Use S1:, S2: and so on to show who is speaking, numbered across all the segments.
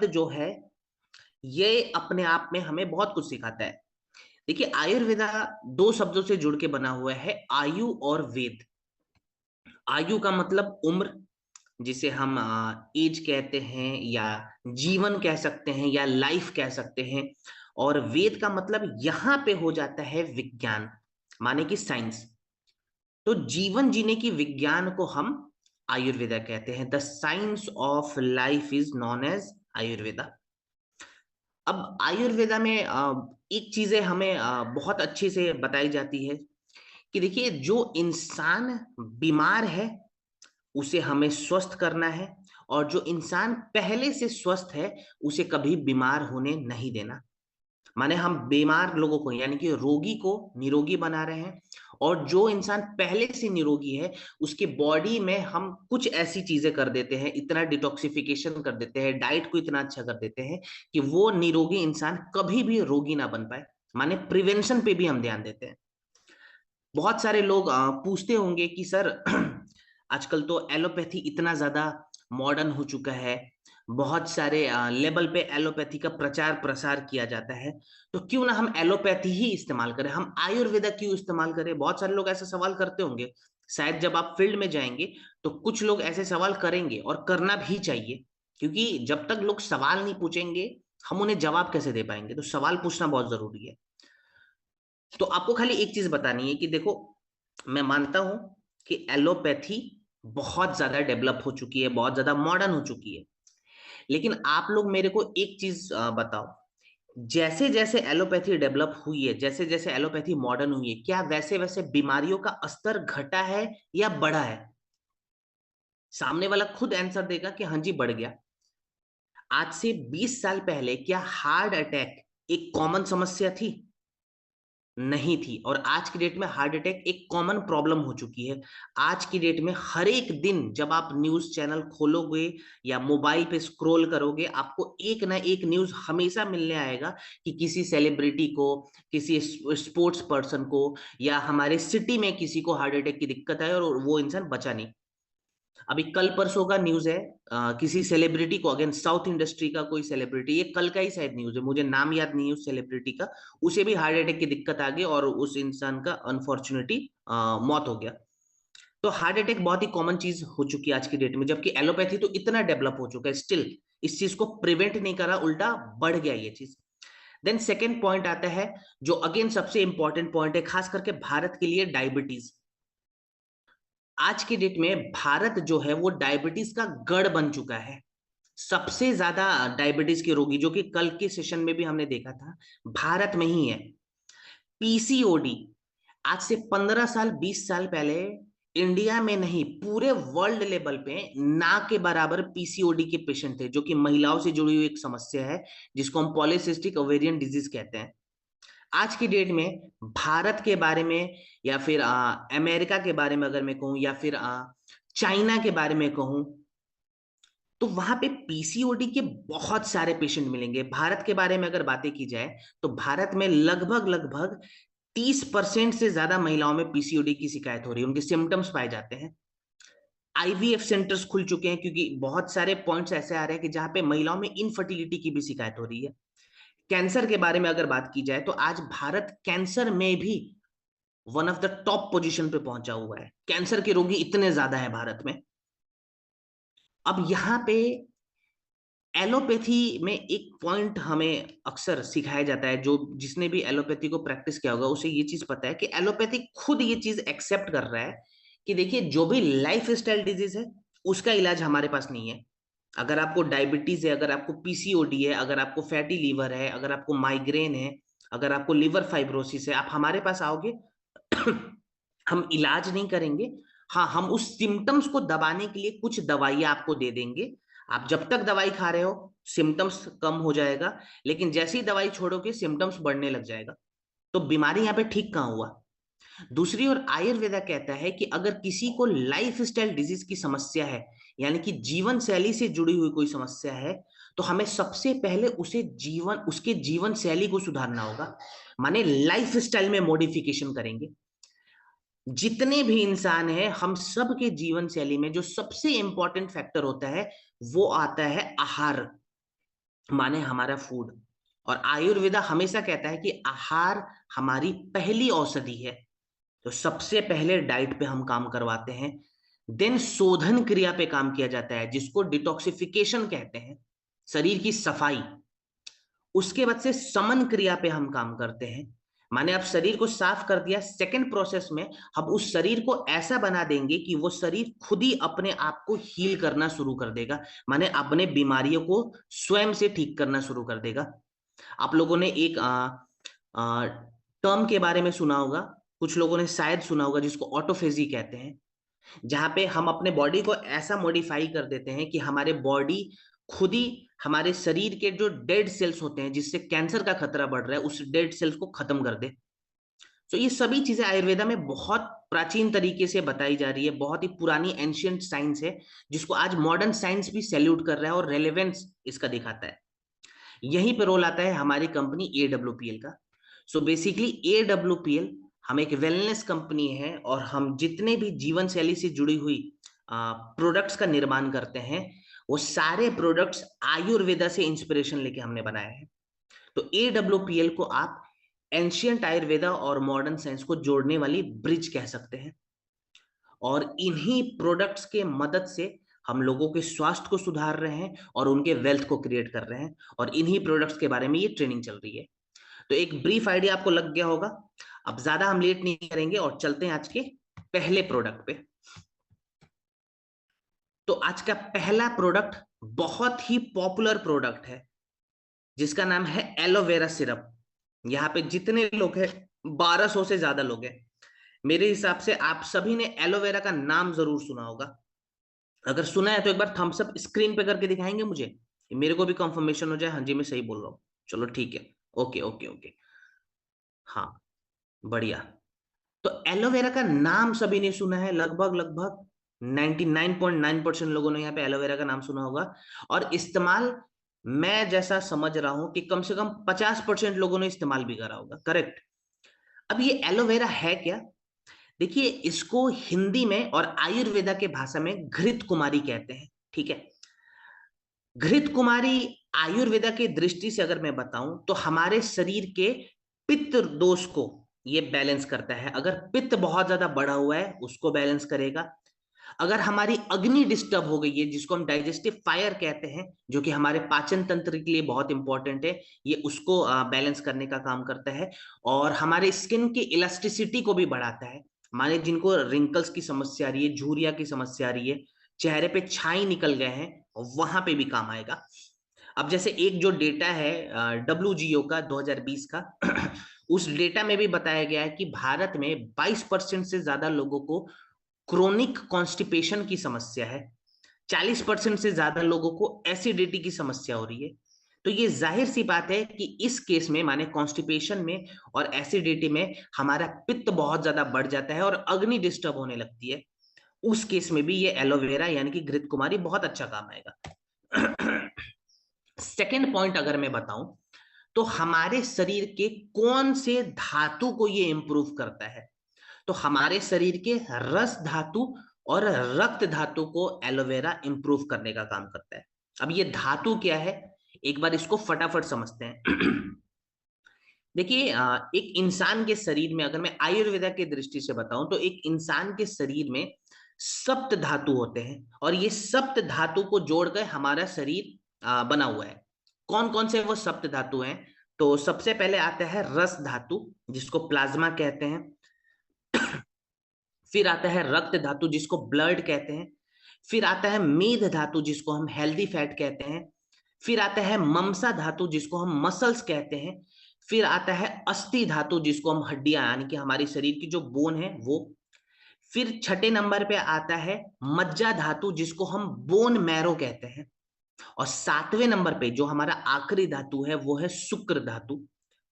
S1: शब्द जो है ये अपने आप में हमें बहुत कुछ सिखाता है। देखिए, आयुर्वेदा दो शब्दों से जुड़ के बना हुआ है, आयु और वेद। आयु का मतलब उम्र, जिसे हम एज कहते हैं या जीवन कह सकते हैं या लाइफ कह सकते हैं। और वेद का मतलब यहां पे हो जाता है विज्ञान, माने कि साइंस। तो जीवन जीने की विज्ञान को हम आयुर्वेदा कहते हैं। The science of life is known as Ayurveda. अब आयुर्वेदा में एक चीजें हमें बहुत अच्छे से बताई जाती है कि देखिए, जो इंसान बीमार है उसे हमें स्वस्थ करना है, और जो इंसान पहले से स्वस्थ है उसे कभी बीमार होने नहीं देना। माने हम बीमार लोगों को यानी कि रोगी को निरोगी बना रहे हैं, और जो इंसान पहले से निरोगी है उसके बॉडी में हम कुछ ऐसी चीजें कर देते हैं, इतना डिटॉक्सिफिकेशन कर देते हैं, डाइट को इतना अच्छा कर देते हैं कि वो निरोगी इंसान कभी भी रोगी ना बन पाए। माने प्रिवेंशन पे भी हम ध्यान देते हैं। बहुत सारे लोग पूछते होंगे कि सर आजकल तो एलोपैथी इतना ज्यादा मॉडर्न हो चुका है, बहुत सारे लेवल पे एलोपैथी का प्रचार प्रसार किया जाता है, तो क्यों ना हम एलोपैथी ही इस्तेमाल करें, हम आयुर्वेदा क्यों इस्तेमाल करें। बहुत सारे लोग ऐसा सवाल करते होंगे। शायद जब आप फील्ड में जाएंगे तो कुछ लोग ऐसे सवाल करेंगे, और करना भी चाहिए, क्योंकि जब तक लोग सवाल नहीं पूछेंगे हम उन्हें जवाब कैसे दे पाएंगे। तो सवाल पूछना बहुत जरूरी है। तो आपको खाली एक चीज बतानी है कि देखो, मैं मानता हूं कि एलोपैथी बहुत ज्यादा डेवलप हो चुकी है, बहुत ज्यादा मॉडर्न हो चुकी है। लेकिन आप लोग मेरे को एक चीज बताओ, जैसे जैसे एलोपैथी डेवलप हुई है, जैसे जैसे एलोपैथी मॉडर्न हुई है, क्या वैसे वैसे बीमारियों का स्तर घटा है या बढ़ा है? सामने वाला खुद आंसर देगा कि हाँ जी, बढ़ गया। आज से 20 साल पहले क्या हार्ट अटैक एक कॉमन समस्या थी? नहीं थी। और आज की डेट में हार्ट अटैक एक कॉमन प्रॉब्लम हो चुकी है। आज की डेट में हर एक दिन जब आप न्यूज चैनल खोलोगे या मोबाइल पे स्क्रॉल करोगे, आपको एक ना एक न्यूज हमेशा मिलने आएगा कि किसी सेलिब्रिटी को, किसी स्पोर्ट्स पर्सन को, या हमारे सिटी में किसी को हार्ट अटैक की दिक्कत है और वो इंसान बचा नहीं। अभी कल परसों का न्यूज है, किसी सेलिब्रिटी को, अगेन साउथ इंडस्ट्री का कोई सेलिब्रिटी, ये कल का ही शायद न्यूज है, मुझे नाम याद नहीं है उस सेलिब्रिटी का, उसे भी हार्ट अटैक की दिक्कत आ गई और उस इंसान का अनफॉर्चुनेटली मौत हो गया। तो हार्ट अटैक बहुत ही कॉमन चीज हो चुकी है आज की डेट में, जबकि एलोपैथी तो इतना डेवलप हो चुका है, स्टिल इस चीज को प्रिवेंट नहीं करा, उल्टा बढ़ गया ये चीज। देन सेकेंड पॉइंट आता है, जो अगेन सबसे इंपॉर्टेंट पॉइंट है खास करके भारत के लिए, डायबिटीज। आज की डेट में भारत जो है वो डायबिटीज का गढ़ बन चुका है। सबसे ज्यादा डायबिटीज के रोगी, जो कि कल के सेशन में भी हमने देखा था, भारत में ही है। पीसीओडी आज से 15 साल 20 साल पहले इंडिया में नहीं, पूरे वर्ल्ड लेवल पे ना के बराबर पीसीओडी के पेशेंट थे, जो कि महिलाओं से जुड़ी हुई एक समस्या है, जिसको हम पॉलिसिस्टिक ओवेरियन डिजीज कहते हैं। आज की डेट में भारत के बारे में, या फिर अमेरिका के बारे में अगर मैं कहूं, या फिर चाइना के बारे में कहूं, तो वहां पे पीसीओडी के बहुत सारे पेशेंट मिलेंगे। भारत के बारे में अगर बातें की जाए तो भारत में लगभग लगभग 30% से ज्यादा महिलाओं में पीसीओडी की शिकायत हो रही है, उनके सिम्टम्स पाए जाते हैं। आईवीएफ सेंटर्स खुल चुके हैं, क्योंकि बहुत सारे पॉइंट्स ऐसे आ रहे हैं कि जहां पे महिलाओं में इनफर्टिलिटी की भी शिकायत हो रही है। कैंसर के बारे में अगर बात की जाए तो आज भारत कैंसर में भी one of the top position पे पहुंचा हुआ है। कैंसर के रोगी इतने ज्यादा है भारत में। अब यहाँ पे एलोपैथी में एक पॉइंट हमें अक्सर सिखाया जाता है, जो जिसने भी एलोपैथी को प्रैक्टिस किया होगा उसे ये चीज पता है कि एलोपैथी खुद ये चीज एक्सेप्ट कर रहा है कि देखिए, जो भी लाइफ स्टाइल डिजीज है उसका इलाज हमारे पास नहीं है। अगर आपको डायबिटीज है, अगर आपको पीसीओडी है, अगर आपको फैटी लीवर है, अगर आपको माइग्रेन है, अगर आपको लिवर फाइब्रोसिस है, आप हमारे पास आओगे हम इलाज नहीं करेंगे। हाँ, हम उस सिम्टम्स को दबाने के लिए कुछ दवाइयां आपको दे देंगे। आप जब तक दवाई खा रहे हो सिम्टम्स कम हो जाएगा, लेकिन जैसे ही दवाई छोड़ोगे सिम्टम्स बढ़ने लग जाएगा। तो बीमारी यहाँ पे ठीक कहाँ हुआ? दूसरी ओर आयुर्वेदा कहता है कि अगर किसी को लाइफ स्टाइल डिजीज की समस्या है, यानी कि जीवन शैली से जुड़ी हुई कोई समस्या है, तो हमें सबसे पहले उसके जीवन शैली को सुधारना होगा। माने लाइफ स्टाइल में मॉडिफिकेशन करेंगे। जितने भी इंसान हैं हम सब के जीवन शैली में जो सबसे इंपॉर्टेंट फैक्टर होता है वो आता है आहार। माने हमारा फूड। और आयुर्वेदा हमेशा कहता है कि आहार हमारी पहली औषधि है। तो सबसे पहले डाइट पे हम काम करवाते हैं, देन शोधन क्रिया पे काम किया जाता है जिसको डिटॉक्सिफिकेशन कहते हैं, शरीर की सफाई। उसके बाद से समन क्रिया पे हम काम करते हैं, माने आप शरीर को साफ कर दिया, सेकंड प्रोसेस में हम उस शरीर को ऐसा बना देंगे कि वो शरीर खुद ही अपने आप को हील करना शुरू कर देगा, माने अपने बीमारियों को स्वयं से ठीक करना शुरू कर देगा। आप लोगों ने एक टर्म के बारे में सुना होगा, कुछ लोगों ने शायद सुना होगा, जिसको ऑटोफेजी कहते हैं, जहां पे हम अपने बॉडी को ऐसा मॉडिफाई कर देते हैं कि हमारे बॉडी खुद ही हमारे शरीर के जो डेड सेल्स होते हैं जिससे कैंसर का खतरा बढ़ रहा है, उस डेड सेल्स को खत्म कर दे। तो ये सभी चीजें आयुर्वेदा में बहुत प्राचीन तरीके से बताई जा रही है, बहुत ही पुरानी एंशियंट साइंस है, जिसको आज मॉडर्न साइंस भी सैल्यूट कर रहा है और रेलेवेंस इसका दिखाता है। यहीं पे रोल आता है हमारी कंपनी AWPL का। सो बेसिकली AWPL हम एक वेलनेस कंपनी है, और हम जितने भी जीवन शैली से जुड़ी हुई प्रोडक्ट्स का निर्माण करते हैं, वो सारे प्रोडक्ट्स आयुर्वेदा से इंस्पिरेशन लेके हमने बनाए हैं। तो AWPL को आप एंशियंट आयुर्वेदा और मॉडर्न साइंस को जोड़ने वाली ब्रिज कह सकते हैं। और इन्हीं प्रोडक्ट्स के मदद से हम लोगों के स्वास्थ्य को सुधार रहे हैं और उनके वेल्थ को क्रिएट कर रहे हैं, और इन्हीं प्रोडक्ट्स के बारे में ये ट्रेनिंग चल रही है। तो एक ब्रीफ आइडिया आपको लग गया होगा। अब ज्यादा हम लेट नहीं करेंगे और चलते हैं आज के पहले प्रोडक्ट पे। तो आज का पहला प्रोडक्ट बहुत ही पॉपुलर प्रोडक्ट है, जिसका नाम है एलोवेरा सिरप। यहाँ पे जितने लोग हैं, 1200 से ज्यादा लोग हैं, मेरे हिसाब से आप सभी ने एलोवेरा का नाम जरूर सुना होगा। अगर सुना है तो एक बार थम्स अप स्क्रीन पे करके दिखाएंगे मुझे, मेरे को भी कंफर्मेशन हो जाए, हाँ जी मैं सही बोल रहा हूँ। चलो ठीक है, ओके ओके ओके, हाँ बढ़िया। तो एलोवेरा का नाम सभी ने सुना है, लगभग लगभग 99.9% लोगों ने यहाँ पे एलोवेरा का नाम सुना होगा। और इस्तेमाल, मैं जैसा समझ रहा हूं कि कम से कम 50% लोगों ने इस्तेमाल भी करा होगा, करेक्ट। अब ये एलोवेरा है क्या? देखिए, इसको हिंदी में और आयुर्वेदा के भाषा में घृत कुमारी कहते हैं, ठीक है। घृत कुमारी आयुर्वेदा की दृष्टि से अगर मैं बताऊं तो हमारे शरीर के पित्त दोष को ये बैलेंस करता है। अगर पित्त बहुत ज्यादा बढ़ा हुआ है उसको बैलेंस करेगा। अगर हमारी अग्नि डिस्टर्ब हो गई है, जिसको हम डाइजेस्टिव फायर कहते हैं, जो कि हमारे पाचन तंत्र के लिए बहुत इंपॉर्टेंट है, ये उसको बैलेंस करने का काम करता है। और हमारे स्किन की इलास्टिसिटी को भी बढ़ाता है, माने जिनको रिंकल्स की समस्या आ रही है, झुर्रियां की समस्या आ रही है, चेहरे पे छाई निकल गए हैं, वहां पे भी काम आएगा। अब जैसे एक जो डेटा है WGO का 2020 का उस डेटा में भी बताया गया है कि भारत में 22% से ज्यादा लोगों को क्रोनिक कॉन्स्टिपेशन की समस्या है, 40% से ज्यादा लोगों को एसिडिटी की समस्या हो रही है। तो ये जाहिर सी बात है कि इस केस में, माने कॉन्स्टिपेशन में और एसिडिटी में, हमारा पित्त बहुत ज्यादा बढ़ जाता है और अग्नि डिस्टर्ब होने लगती है। उस केस में भी ये एलोवेरा यानी कि घृत कुमारी बहुत अच्छा काम आएगा। सेकेंड पॉइंट अगर मैं बताऊं तो हमारे शरीर के कौन से धातु को ये इंप्रूव करता है, तो हमारे शरीर के रस धातु और रक्त धातु को एलोवेरा इंप्रूव करने का काम करता है। अब ये धातु क्या है, एक बार इसको फटाफट समझते हैं। देखिए, एक इंसान के शरीर में, अगर मैं आयुर्वेदा की दृष्टि से बताऊं तो एक इंसान के शरीर में सप्त धातु होते हैं, और ये सप्त धातु को जोड़कर हमारा शरीर बना हुआ है। कौन कौन से वो सप्त धातु हैं? तो सबसे पहले आता है रस धातु, जिसको प्लाज्मा कहते हैं। फिर आता है रक्त धातु, जिसको ब्लड कहते हैं। फिर आता है मेद धातु, जिसको हम हेल्दी फैट कहते हैं। फिर आता है ममसा धातु, जिसको हम मसल्स कहते हैं। फिर आता है अस्थि धातु, जिसको हम हड्डियां यानी कि हमारी शरीर की जो बोन है वो। फिर छठे नंबर पे आता है मज्जा धातु, जिसको हम बोन मैरो कहते हैं। और सातवें नंबर पे जो हमारा आखिरी धातु है वो है शुक्र धातु।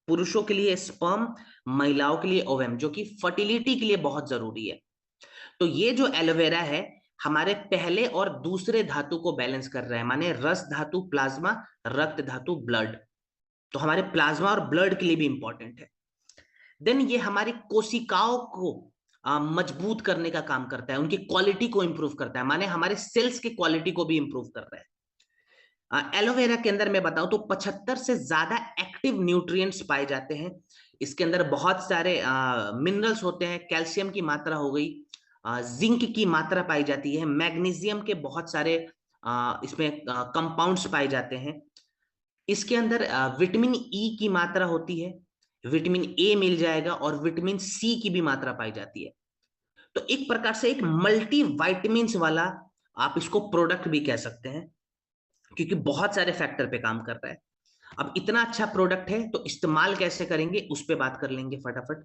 S1: पुरुषों के लिए स्पर्म, महिलाओं के लिए ओवम, जो कि फर्टिलिटी के लिए बहुत जरूरी है। तो ये जो एलोवेरा है हमारे पहले और दूसरे धातु को बैलेंस कर रहा है, माने रस धातु प्लाज्मा, रक्त धातु ब्लड। तो हमारे प्लाज्मा और ब्लड के लिए भी इंपॉर्टेंट है। देन ये हमारी कोशिकाओं को मजबूत करने का काम करता है, उनकी क्वालिटी को इंप्रूव करता है, माने हमारे सेल्स की क्वालिटी को भी इंप्रूव कर रहा है। एलोवेरा के अंदर मैं बताऊं तो 75 से ज्यादा एक्टिव न्यूट्रिएंट्स पाए जाते हैं। इसके अंदर बहुत सारे मिनरल्स होते हैं, कैल्शियम की मात्रा हो गई, जिंक की मात्रा पाई जाती है, मैग्नीशियम के बहुत सारे इसमें कंपाउंड्स पाए जाते हैं। इसके अंदर विटामिन ई की मात्रा होती है, विटामिन ए मिल जाएगा, और विटामिन सी की भी मात्रा पाई जाती है। तो एक प्रकार से एक मल्टी वाइटमिन्स वाला आप इसको प्रोडक्ट भी कह सकते हैं, क्योंकि बहुत सारे फैक्टर पे काम कर रहा है। अब इतना अच्छा प्रोडक्ट है तो इस्तेमाल कैसे करेंगे उस पे बात कर लेंगे फटाफट।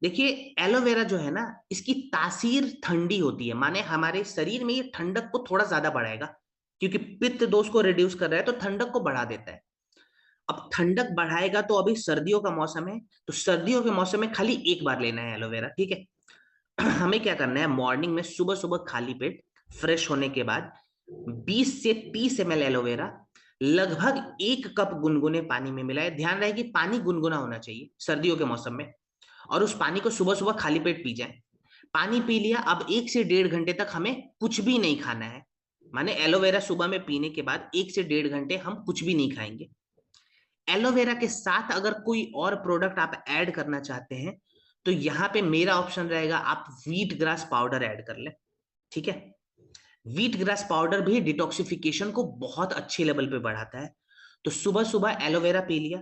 S1: देखिए, एलोवेरा जो है ना, इसकी तासीर ठंडी होती है, माने हमारे शरीर में ये ठंडक को थोड़ा ज्यादा बढ़ाएगा, क्योंकि पित्त दोष को रिड्यूस कर रहा है तो ठंडक को बढ़ा देता है। अब ठंडक बढ़ाएगा तो अभी सर्दियों का मौसम है, तो सर्दियों के मौसम में खाली एक बार लेना है एलोवेरा, ठीक है। हमें क्या करना है, मॉर्निंग में सुबह सुबह खाली पेट फ्रेश होने के बाद 20 से 30 ml एलोवेरा लगभग 1 कप गुनगुने पानी में मिलाए। ध्यान रहे कि पानी गुनगुना होना चाहिए सर्दियों के मौसम में, और उस पानी को सुबह सुबह खाली पेट पी जाए। पानी पी लिया, अब 1 से 1.5 घंटे तक हमें कुछ भी नहीं खाना है। माने एलोवेरा सुबह में पीने के बाद 1 से 1.5 घंटे हम कुछ भी नहीं खाएंगे। एलोवेरा के साथ अगर कोई और प्रोडक्ट आप ऐड करना चाहते हैं तो यहाँ पे मेरा ऑप्शन रहेगा, आप व्हीट ग्रास पाउडर ऐड कर लें, ठीक है। व्हीट ग्रास पाउडर भी डिटॉक्सिफिकेशन को बहुत अच्छे लेवल पे बढ़ाता है। तो सुबह सुबह एलोवेरा पी लिया,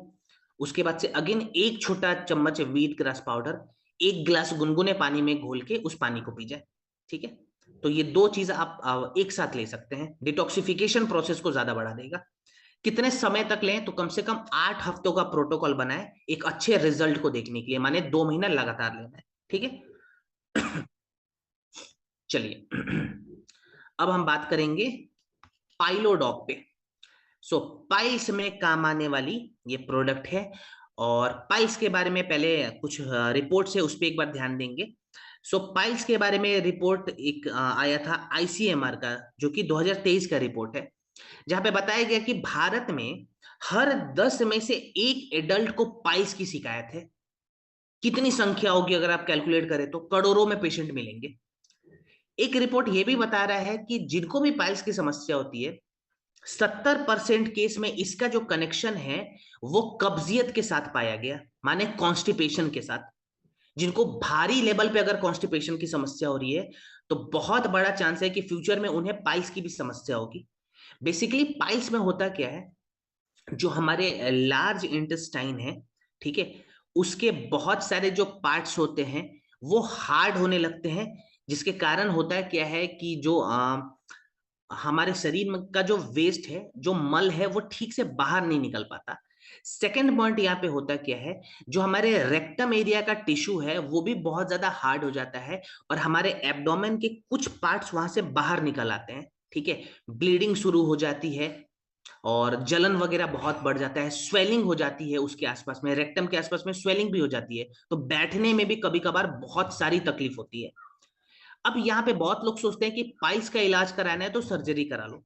S1: उसके बाद से अगेन 1 छोटा चम्मच व्हीट ग्रास पाउडर 1 गिलास गुनगुने पानी में घोल के उस पानी को पी जाए, ठीक है। तो ये दो चीज आप एक साथ ले सकते हैं, डिटॉक्सिफिकेशन प्रोसेस को ज्यादा बढ़ा देगा। कितने समय तक लें, तो कम से कम 8 हफ्तों का प्रोटोकॉल बनाए एक अच्छे रिजल्ट को देखने के लिए, माने 2 महीना लगातार लेना है, ठीक है। चलिए, अब हम बात करेंगे पाइलोडॉग पे। सो पाइल्स में काम आने वाली ये प्रोडक्ट है, और पाइल्स के बारे में पहले कुछ रिपोर्ट से उस पर एक बार ध्यान देंगे। सो पाइल्स के बारे में रिपोर्ट एक आया था आईसीएमआर का, जो कि 2023 का रिपोर्ट है, जहां पे बताया गया कि भारत में हर 10 में से एक एडल्ट को पाइल्स की शिकायत है। कितनी संख्या होगी अगर आप कैलकुलेट करें तो करोड़ों में पेशेंट मिलेंगे। एक रिपोर्ट ये भी बता रहा है कि जिनको भी पाइल्स की समस्या होती है, 70% केस में इसका जो कनेक्शन है वो कब्जियत के साथ पाया गया, माने कॉन्स्टिपेशन के साथ। जिनको भारी लेवल पे अगर कॉन्स्टिपेशन की समस्या हो रही है तो बहुत बड़ा चांस है कि फ्यूचर में उन्हें पाइल्स की भी समस्या होगी। बेसिकली पाइल्स में होता क्या है, जो हमारे लार्ज इंटेस्टाइन है, ठीक है, उसके बहुत सारे जो पार्ट्स होते हैं वो हार्ड होने लगते हैं, जिसके कारण होता है क्या है कि जो हमारे शरीर में का जो वेस्ट है, जो मल है, वो ठीक से बाहर नहीं निकल पाता। सेकेंड पॉइंट यहाँ पे होता क्या है, जो हमारे रेक्टम एरिया का टिश्यू है वो भी बहुत ज्यादा हार्ड हो जाता है, और हमारे एब्डोमेन के कुछ पार्ट्स वहां से बाहर निकल आते हैं, ठीक है। ब्लीडिंग शुरू हो जाती है, और जलन वगैरह बहुत बढ़ जाता है, स्वेलिंग हो जाती है उसके आसपास में, रेक्टम के आसपास में स्वेलिंग भी हो जाती है, तो बैठने में भी कभी कभार बहुत सारी तकलीफ होती है। अब यहाँ पे बहुत लोग सोचते हैं कि पाइल्स का इलाज कराना है तो सर्जरी करा लो।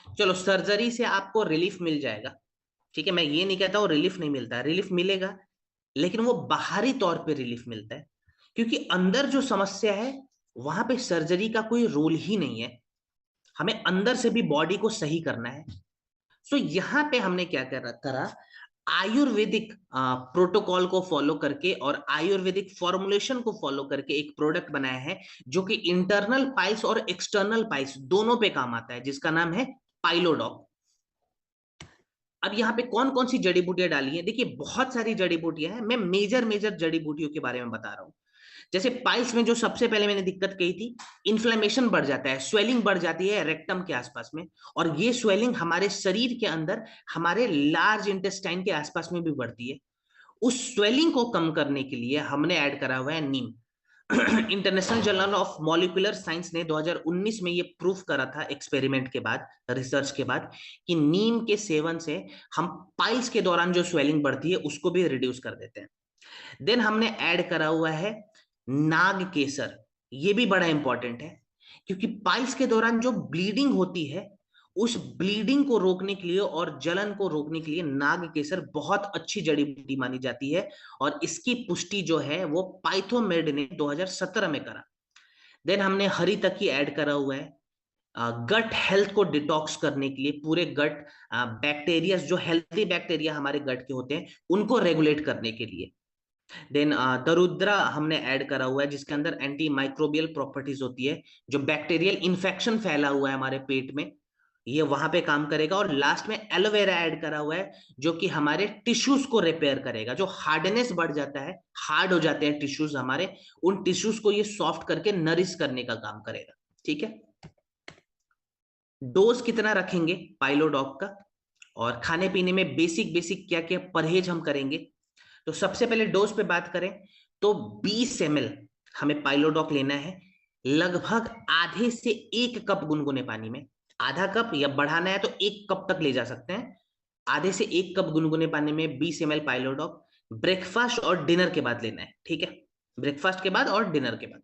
S1: चलो, सर्जरी से आपको रिलीफ मिल जाएगा, ठीक है, मैं ये नहीं कहता हूँ रिलीफ नहीं मिलता है, रिलीफ मिलेगा, लेकिन वो बाहरी तौर पे रिलीफ मिलता है, क्योंकि अंदर जो समस्या है वहां पे सर्जरी का कोई रोल ही नहीं है। हमें अंदर से भी बॉडी को सही करना है। सो यहाँ पे हमने क्या करा, आयुर्वेदिक प्रोटोकॉल को फॉलो करके और आयुर्वेदिक फॉर्मुलेशन को फॉलो करके एक प्रोडक्ट बनाया है, जो कि इंटरनल पाइल्स और एक्सटर्नल पाइल्स दोनों पे काम आता है, जिसका नाम है पाइलोडॉग। अब यहाँ पे कौन कौन सी जड़ी बूटियां डाली हैं, देखिए बहुत सारी जड़ी बूटियां हैं, मैं मेजर मेजर जड़ी बूटियों के बारे में बता रहा हूँ। जैसे पाइल्स में जो सबसे पहले मैंने दिक्कत कही थी, इन्फ्लेमेशन बढ़ जाता है, स्वेलिंग बढ़ जाती है रेक्टम के आसपास में, और ये स्वेलिंग हमारे शरीर के अंदर हमारे लार्ज इंटेस्टाइन के आसपास में भी बढ़ती है। उस स्वेलिंग को कम करने के लिए हमने ऐड करा हुआ है नीम। International journal of molecular science ने 2019 में ये प्रूफ करा था एक्सपेरिमेंट के बाद, रिसर्च के बाद, कि नीम के सेवन से हम पाइल्स के दौरान जो स्वेलिंग बढ़ती है उसको भी रिड्यूस कर देते हैं। देन हमने ऐड करा हुआ है नाग केसर। ये भी बड़ा इंपॉर्टेंट है, क्योंकि पाइल्स के दौरान जो ब्लीडिंग होती है उस ब्लीडिंग को रोकने के लिए और जलन को रोकने के लिए नाग केसर बहुत अच्छी जड़ी बूटी मानी जाती है, और इसकी पुष्टि जो है वो पाइथोमेड ने 2017 में करा। देन हमने हरी तकी ऐड करा हुआ है, गट हेल्थ को डिटॉक्स करने के लिए, पूरे गट बैक्टीरिया, जो हेल्थी बैक्टीरिया हमारे गट के होते हैं उनको रेगुलेट करने के लिए। देन दरुद्रा हमने ऐड करा हुआ है, जिसके अंदर एंटी माइक्रोबियल प्रॉपर्टीज होती है, जो बैक्टीरियल इन्फेक्शन फैला हुआ है हमारे पेट में, ये वहां पे काम करेगा। और लास्ट में एलोवेरा ऐड करा हुआ है, जो कि हमारे टिश्यूज को रिपेयर करेगा, जो हार्डनेस बढ़ जाता है, हार्ड हो जाते हैं टिश्यूज हमारे, उन टिश्यूज को ये सॉफ्ट करके नरिश करने का काम करेगा। ठीक है, डोज कितना रखेंगे पाइलोडॉग का, और खाने पीने में बेसिक बेसिक क्या क्या परहेज हम करेंगे। तो सबसे पहले डोज पे बात करें तो 20 ml हमें पाइलोडॉक लेना है, लगभग आधे से 1 कप गुनगुने पानी में। आधा कप या बढ़ाना है तो 1 कप तक ले जा सकते हैं। आधे से 1 कप गुनगुने पानी में 20 ml पाइलोडॉक, ब्रेकफास्ट और डिनर के बाद लेना है। ठीक है, ब्रेकफास्ट के बाद और डिनर के बाद।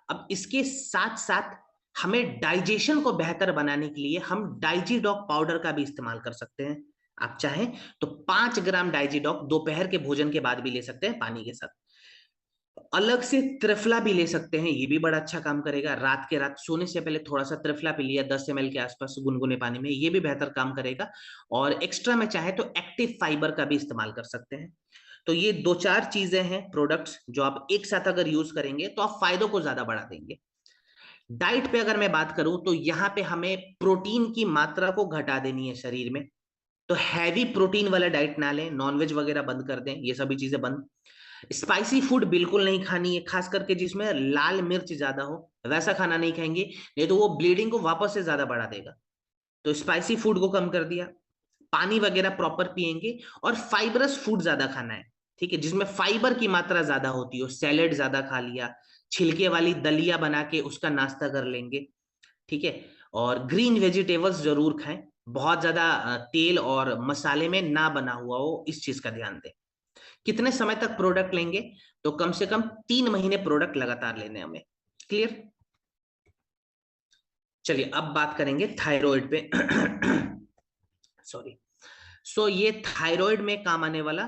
S1: अब इसके साथ साथ हमें डाइजेशन को बेहतर बनाने के लिए हम डाइजीडॉक पाउडर का भी इस्तेमाल कर सकते हैं। आप चाहें तो 5 ग्राम डाइजीडॉक दोपहर के भोजन के बाद भी ले सकते हैं पानी के साथ। अलग से त्रिफला भी ले सकते हैं, ये भी बड़ा अच्छा काम करेगा। रात सोने से पहले थोड़ा सा त्रिफला पी लिया 10 ml के आसपास गुनगुने पानी में, ये भी बेहतर काम करेगा। और एक्स्ट्रा में चाहे तो एक्टिव फाइबर का भी इस्तेमाल कर सकते हैं। तो ये 2-4 चीजें हैं, प्रोडक्ट्स, जो आप एक साथ अगर यूज करेंगे तो आप फायदों को ज्यादा बढ़ा देंगे। डाइट पे अगर मैं बात करूं तो यहाँ पे हमें प्रोटीन की मात्रा को घटा देनी है शरीर में। तो हैवी प्रोटीन वाला डाइट ना लें, नॉनवेज वगैरह बंद कर दें, ये सभी चीजें बंद। स्पाइसी फूड बिल्कुल नहीं खानी है, खास करके जिसमें लाल मिर्च ज्यादा हो, वैसा खाना नहीं खाएंगे, नहीं तो वो ब्लीडिंग को वापस से ज्यादा बढ़ा देगा। तो स्पाइसी फूड को कम कर दिया, पानी वगैरह प्रॉपर पिएंगे, और फाइबरस फूड ज्यादा खाना है। ठीक है, जिसमें फाइबर की मात्रा ज्यादा होती हो, सैलेड ज्यादा खा लिया, छिलके वाली दलिया बना के उसका नाश्ता कर लेंगे। ठीक है, और ग्रीन वेजिटेबल्स जरूर खाएं, बहुत ज्यादा तेल और मसाले में ना बना हुआ हो, इस चीज का ध्यान दें। कितने समय तक प्रोडक्ट लेंगे, तो कम से कम 3 महीने प्रोडक्ट लगातार लेने हमें। क्लियर। चलिए अब बात करेंगे थायराइड पे। सॉरी। ये थायराइड में काम आने वाला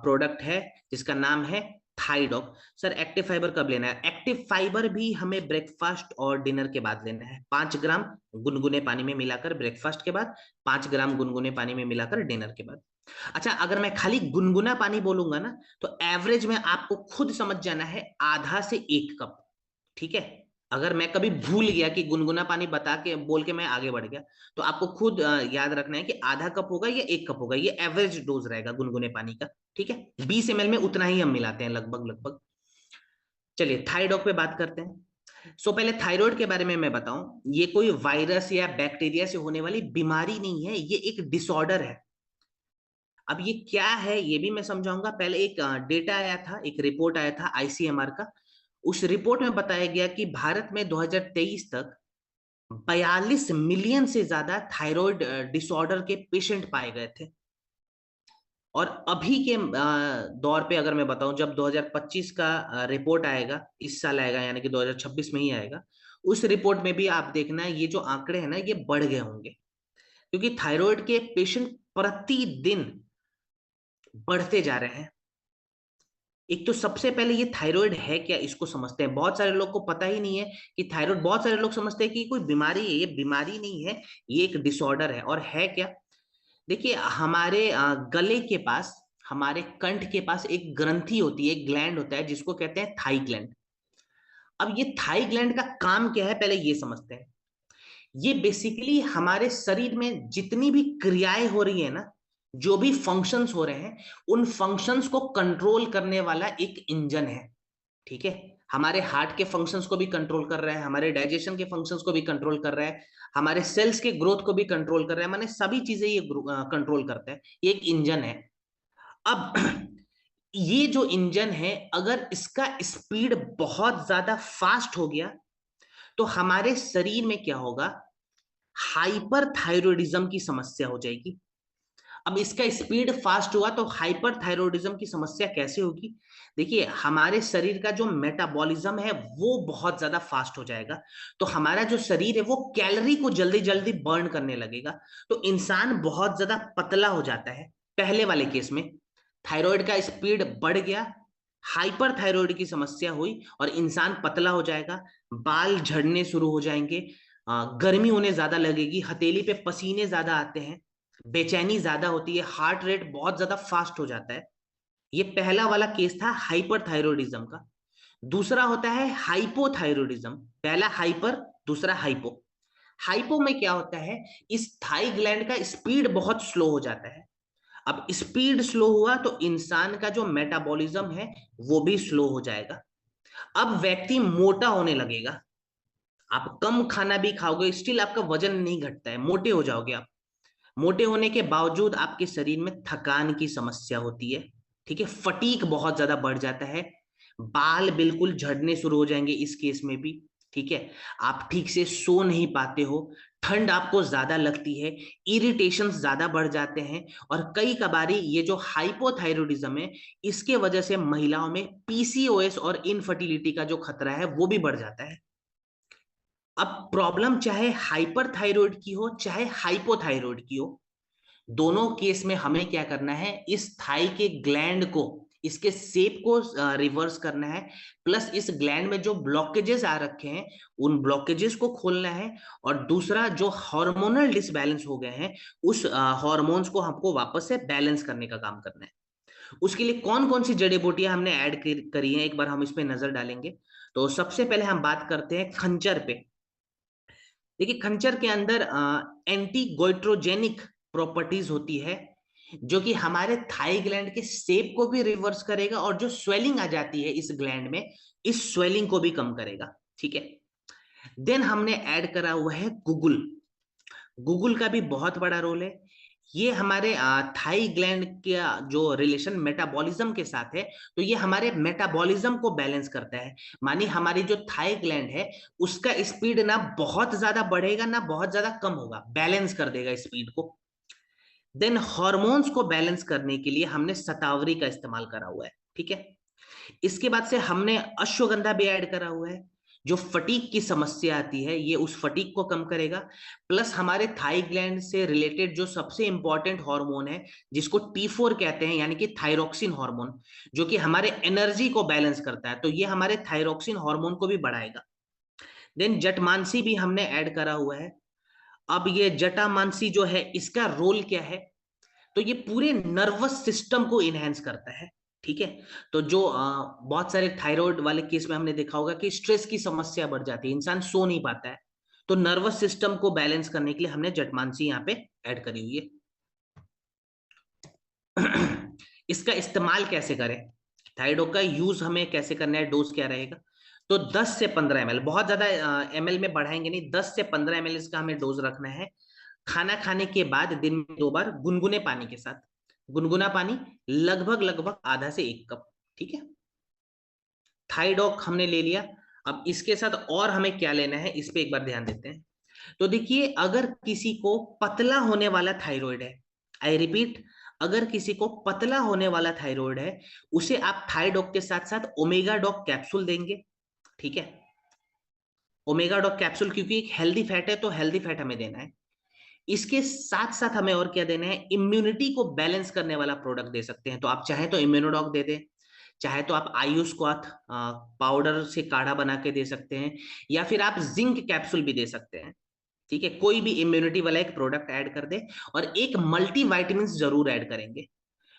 S1: प्रोडक्ट है, जिसका नाम है थाइडॉक। सर एक्टिव फाइबर कब लेना है? एक्टिव फाइबर भी हमें ब्रेकफास्ट और डिनर के बाद लेना है, 5 ग्राम गुनगुने पानी में मिलाकर ब्रेकफास्ट के बाद, 5 ग्राम गुनगुने पानी में मिलाकर डिनर के बाद। अच्छा, अगर मैं खाली गुनगुना पानी बोलूंगा ना, तो एवरेज में आपको खुद समझ जाना है, आधा से 1 कप। ठीक है, अगर मैं कभी भूल गया कि गुनगुना पानी बता के बोल के मैं आगे बढ़ गया, तो आपको खुद याद रखना है कि आधा कप होगा या 1 कप होगा, ये एवरेज डोज रहेगा गुनगुने पानी का। ठीक है, 20 ml में उतना ही हम मिलाते हैं लगभग लगभग। चलिए थायराइड पे बात करते हैं। पहले थायराइड के बारे में मैं बताऊं, ये कोई वायरस या बैक्टीरिया से होने वाली बीमारी नहीं है, ये एक डिसऑर्डर है। अब ये क्या है ये भी मैं समझाऊंगा। पहले एक डेटा आया था, एक रिपोर्ट आया था आईसीएमआर का। उस रिपोर्ट में बताया गया कि भारत में 2023 तक 42 मिलियन से ज्यादा थायराइड डिसऑर्डर के पेशेंट पाए गए थे। और अभी के दौर पे अगर मैं बताऊं, जब 2025 का रिपोर्ट आएगा, इस साल आएगा, यानी कि 2026 में ही आएगा, उस रिपोर्ट में भी आप देखना ये जो आंकड़े हैं ना, ये बढ़ गए होंगे, क्योंकि थायराइड के पेशेंट प्रतिदिन बढ़ते जा रहे हैं। एक तो सबसे पहले ये थायराइड है क्या, इसको समझते हैं। बहुत सारे लोग को पता ही नहीं है कि थायराइड, बहुत सारे लोग समझते हैं कि कोई बीमारी है, ये बीमारी नहीं है, ये एक डिसऑर्डर है। और है क्या, देखिए हमारे गले के पास, हमारे कंठ के पास एक ग्रंथि होती है, एक ग्लैंड होता है, जिसको कहते हैं थाई ग्लैंड। अब ये थाई ग्लैंड का काम क्या है, पहले ये समझते हैं। ये बेसिकली हमारे शरीर में जितनी भी क्रियाएं हो रही है ना, जो भी फंक्शंस हो रहे हैं, उन फंक्शंस को कंट्रोल करने वाला एक इंजन है। ठीक है, हमारे हार्ट के फंक्शंस को भी कंट्रोल कर रहा है, हमारे डाइजेशन के फंक्शंस को भी कंट्रोल कर रहा है, हमारे सेल्स के ग्रोथ को भी कंट्रोल कर रहा है, माने सभी चीजें ये कंट्रोल करता है। ये एक इंजन है। अब ये जो इंजन है, अगर इसका स्पीड बहुत ज्यादा फास्ट हो गया, तो हमारे शरीर में क्या होगा, हाइपरथायरॉयडिज्म की समस्या हो जाएगी। अब इसका स्पीड फास्ट हुआ तो हाइपरथायरॉयडिज्म की समस्या कैसे होगी? देखिए हमारे शरीर का जो मेटाबॉलिज्म है वो बहुत ज्यादा फास्ट हो जाएगा, तो हमारा जो शरीर है वो कैलोरी को जल्दी जल्दी बर्न करने लगेगा, तो इंसान बहुत ज्यादा पतला हो जाता है। पहले वाले केस में थायराइड का स्पीड बढ़ गया, हाइपरथायरॉयड की समस्या हुई और इंसान पतला हो जाएगा, बाल झड़ने शुरू हो जाएंगे, गर्मी उन्हें ज्यादा लगेगी, हथेली पे पसीने ज्यादा आते हैं, बेचैनी ज्यादा होती है, हार्ट रेट बहुत ज्यादा फास्ट हो जाता है। ये पहला वाला केस था हाइपरथायरॉयडिज्म का। दूसरा होता है हाइपोथायरॉयडिज्म। पहला हाइपर, दूसरा हाइपो। हाइपो में क्या होता है, इस थाई ग्लैंड का स्पीड बहुत स्लो हो जाता है। अब स्पीड स्लो हुआ तो इंसान का जो मेटाबॉलिज्म है वो भी स्लो हो जाएगा। अब व्यक्ति मोटा होने लगेगा। आप कम खाना भी खाओगे, स्टिल आपका वजन नहीं घटता है, मोटे हो जाओगे आप। मोटे होने के बावजूद आपके शरीर में थकान की समस्या होती है। ठीक है, फटीक बहुत ज्यादा बढ़ जाता है, बाल बिल्कुल झड़ने शुरू हो जाएंगे इस केस में भी। ठीक है, आप ठीक से सो नहीं पाते हो, ठंड आपको ज्यादा लगती है, इरिटेशन ज्यादा बढ़ जाते हैं। और कई कबारी ये जो हाइपोथायरॉयडिज्म है, इसके वजह से महिलाओं में पीसीओएस और इनफर्टिलिटी का जो खतरा है वो भी बढ़ जाता है। अब प्रॉब्लम चाहे हाइपरथायरॉयड की हो चाहे हाइपोथायरॉयड की हो, दोनों केस में हमें क्या करना है, इस थाई के ग्लैंड को, इसके शेप को रिवर्स करना है। प्लस इस ग्लैंड में जो ब्लॉकेजेस आ रखे हैं उन ब्लॉकेजेस को खोलना है। और दूसरा, जो हार्मोनल डिसबैलेंस हो गए हैं उस हार्मोन्स को हमको वापस से बैलेंस करने का काम करना है। उसके लिए कौन कौन सी जड़ी बूटियां हमने ऐड करी हैं, एक बार हम इस पे नजर डालेंगे। तो सबसे पहले हम बात करते हैं खंचर पे। देखिए, खंचर के अंदर एंटी गोइट्रोजेनिक प्रॉपर्टीज होती है, जो कि हमारे थाई ग्लैंड के शेप को भी रिवर्स करेगा, और जो स्वेलिंग आ जाती है इस ग्लैंड में, इस स्वेलिंग को भी कम करेगा। ठीक है, देन हमने ऐड करा हुआ है गुगुल। गुगुल का भी बहुत बड़ा रोल है। ये हमारे थाई ग्लैंड का जो रिलेशन मेटाबॉलिज्म के साथ है, तो ये हमारे मेटाबॉलिज्म को बैलेंस करता है। मानी हमारी जो थाई ग्लैंड है उसका स्पीड ना बहुत ज्यादा बढ़ेगा ना बहुत ज्यादा कम होगा, बैलेंस कर देगा स्पीड को। देन हॉर्मोन्स को बैलेंस करने के लिए हमने शतावरी का इस्तेमाल करा हुआ है। ठीक है, इसके बाद से हमने अश्वगंधा भी ऐड करा हुआ है। जो फटीक की समस्या आती है ये उस फटीक को कम करेगा। प्लस हमारे थाई ग्लैंड से रिलेटेड जो सबसे इंपॉर्टेंट हार्मोन है, जिसको T4 कहते हैं, यानी कि थायरोक्सिन हार्मोन, जो कि हमारे एनर्जी को बैलेंस करता है, तो ये हमारे थायरोक्सिन हार्मोन को भी बढ़ाएगा। देन जटमांसी भी हमने ऐड करा हुआ है। अब ये जटामांसी जो है इसका रोल क्या है, तो ये पूरे नर्वस सिस्टम को इनहेंस करता है। ठीक है, तो जो बहुत सारे थायराइड वाले केस में हमने देखा होगा कि स्ट्रेस की समस्या बढ़ जाती है, इंसान सो नहीं पाता है, तो नर्वस सिस्टम को बैलेंस करने के लिए हमने जटमांसी यहाँ पे ऐड करी हुई है। इसका इस्तेमाल कैसे करें, थायराइड का यूज हमें कैसे करना है, डोज क्या रहेगा। तो 10 से 15 ml, बहुत ज्यादा ml में बढ़ाएंगे नहीं, 10 से 15 ml इसका हमें डोज रखना है। खाना खाने के बाद दिन में 2 बार गुनगुने पानी के साथ। गुनगुना पानी लगभग लगभग आधा से 1 कप। ठीक है, थाइडॉक हमने ले लिया। अब इसके साथ और हमें क्या लेना है इस पे एक बार ध्यान देते हैं। तो देखिए, अगर किसी को पतला होने वाला थायराइड है, आई रिपीट, अगर किसी को पतला होने वाला थायराइड है, उसे आप थाइडॉक के साथ साथ ओमेगा डॉक कैप्सूल देंगे। ठीक है, ओमेगा डॉक कैप्सूल, क्योंकि एक हेल्दी फैट है तो हेल्दी फैट हमें देना है। इसके साथ साथ हमें और क्या देना है, इम्यूनिटी को बैलेंस करने वाला प्रोडक्ट दे सकते हैं। तो आप चाहे तो इम्यूनोडॉक दे दें, चाहे तो आप आयुस्क्वाथ पाउडर से काढ़ा बना के दे सकते हैं, या फिर आप जिंक कैप्सूल भी दे सकते हैं। ठीक है, कोई भी इम्यूनिटी वाला एक प्रोडक्ट ऐड कर दे, और एक मल्टी वाइटामिन जरूर ऐड करेंगे।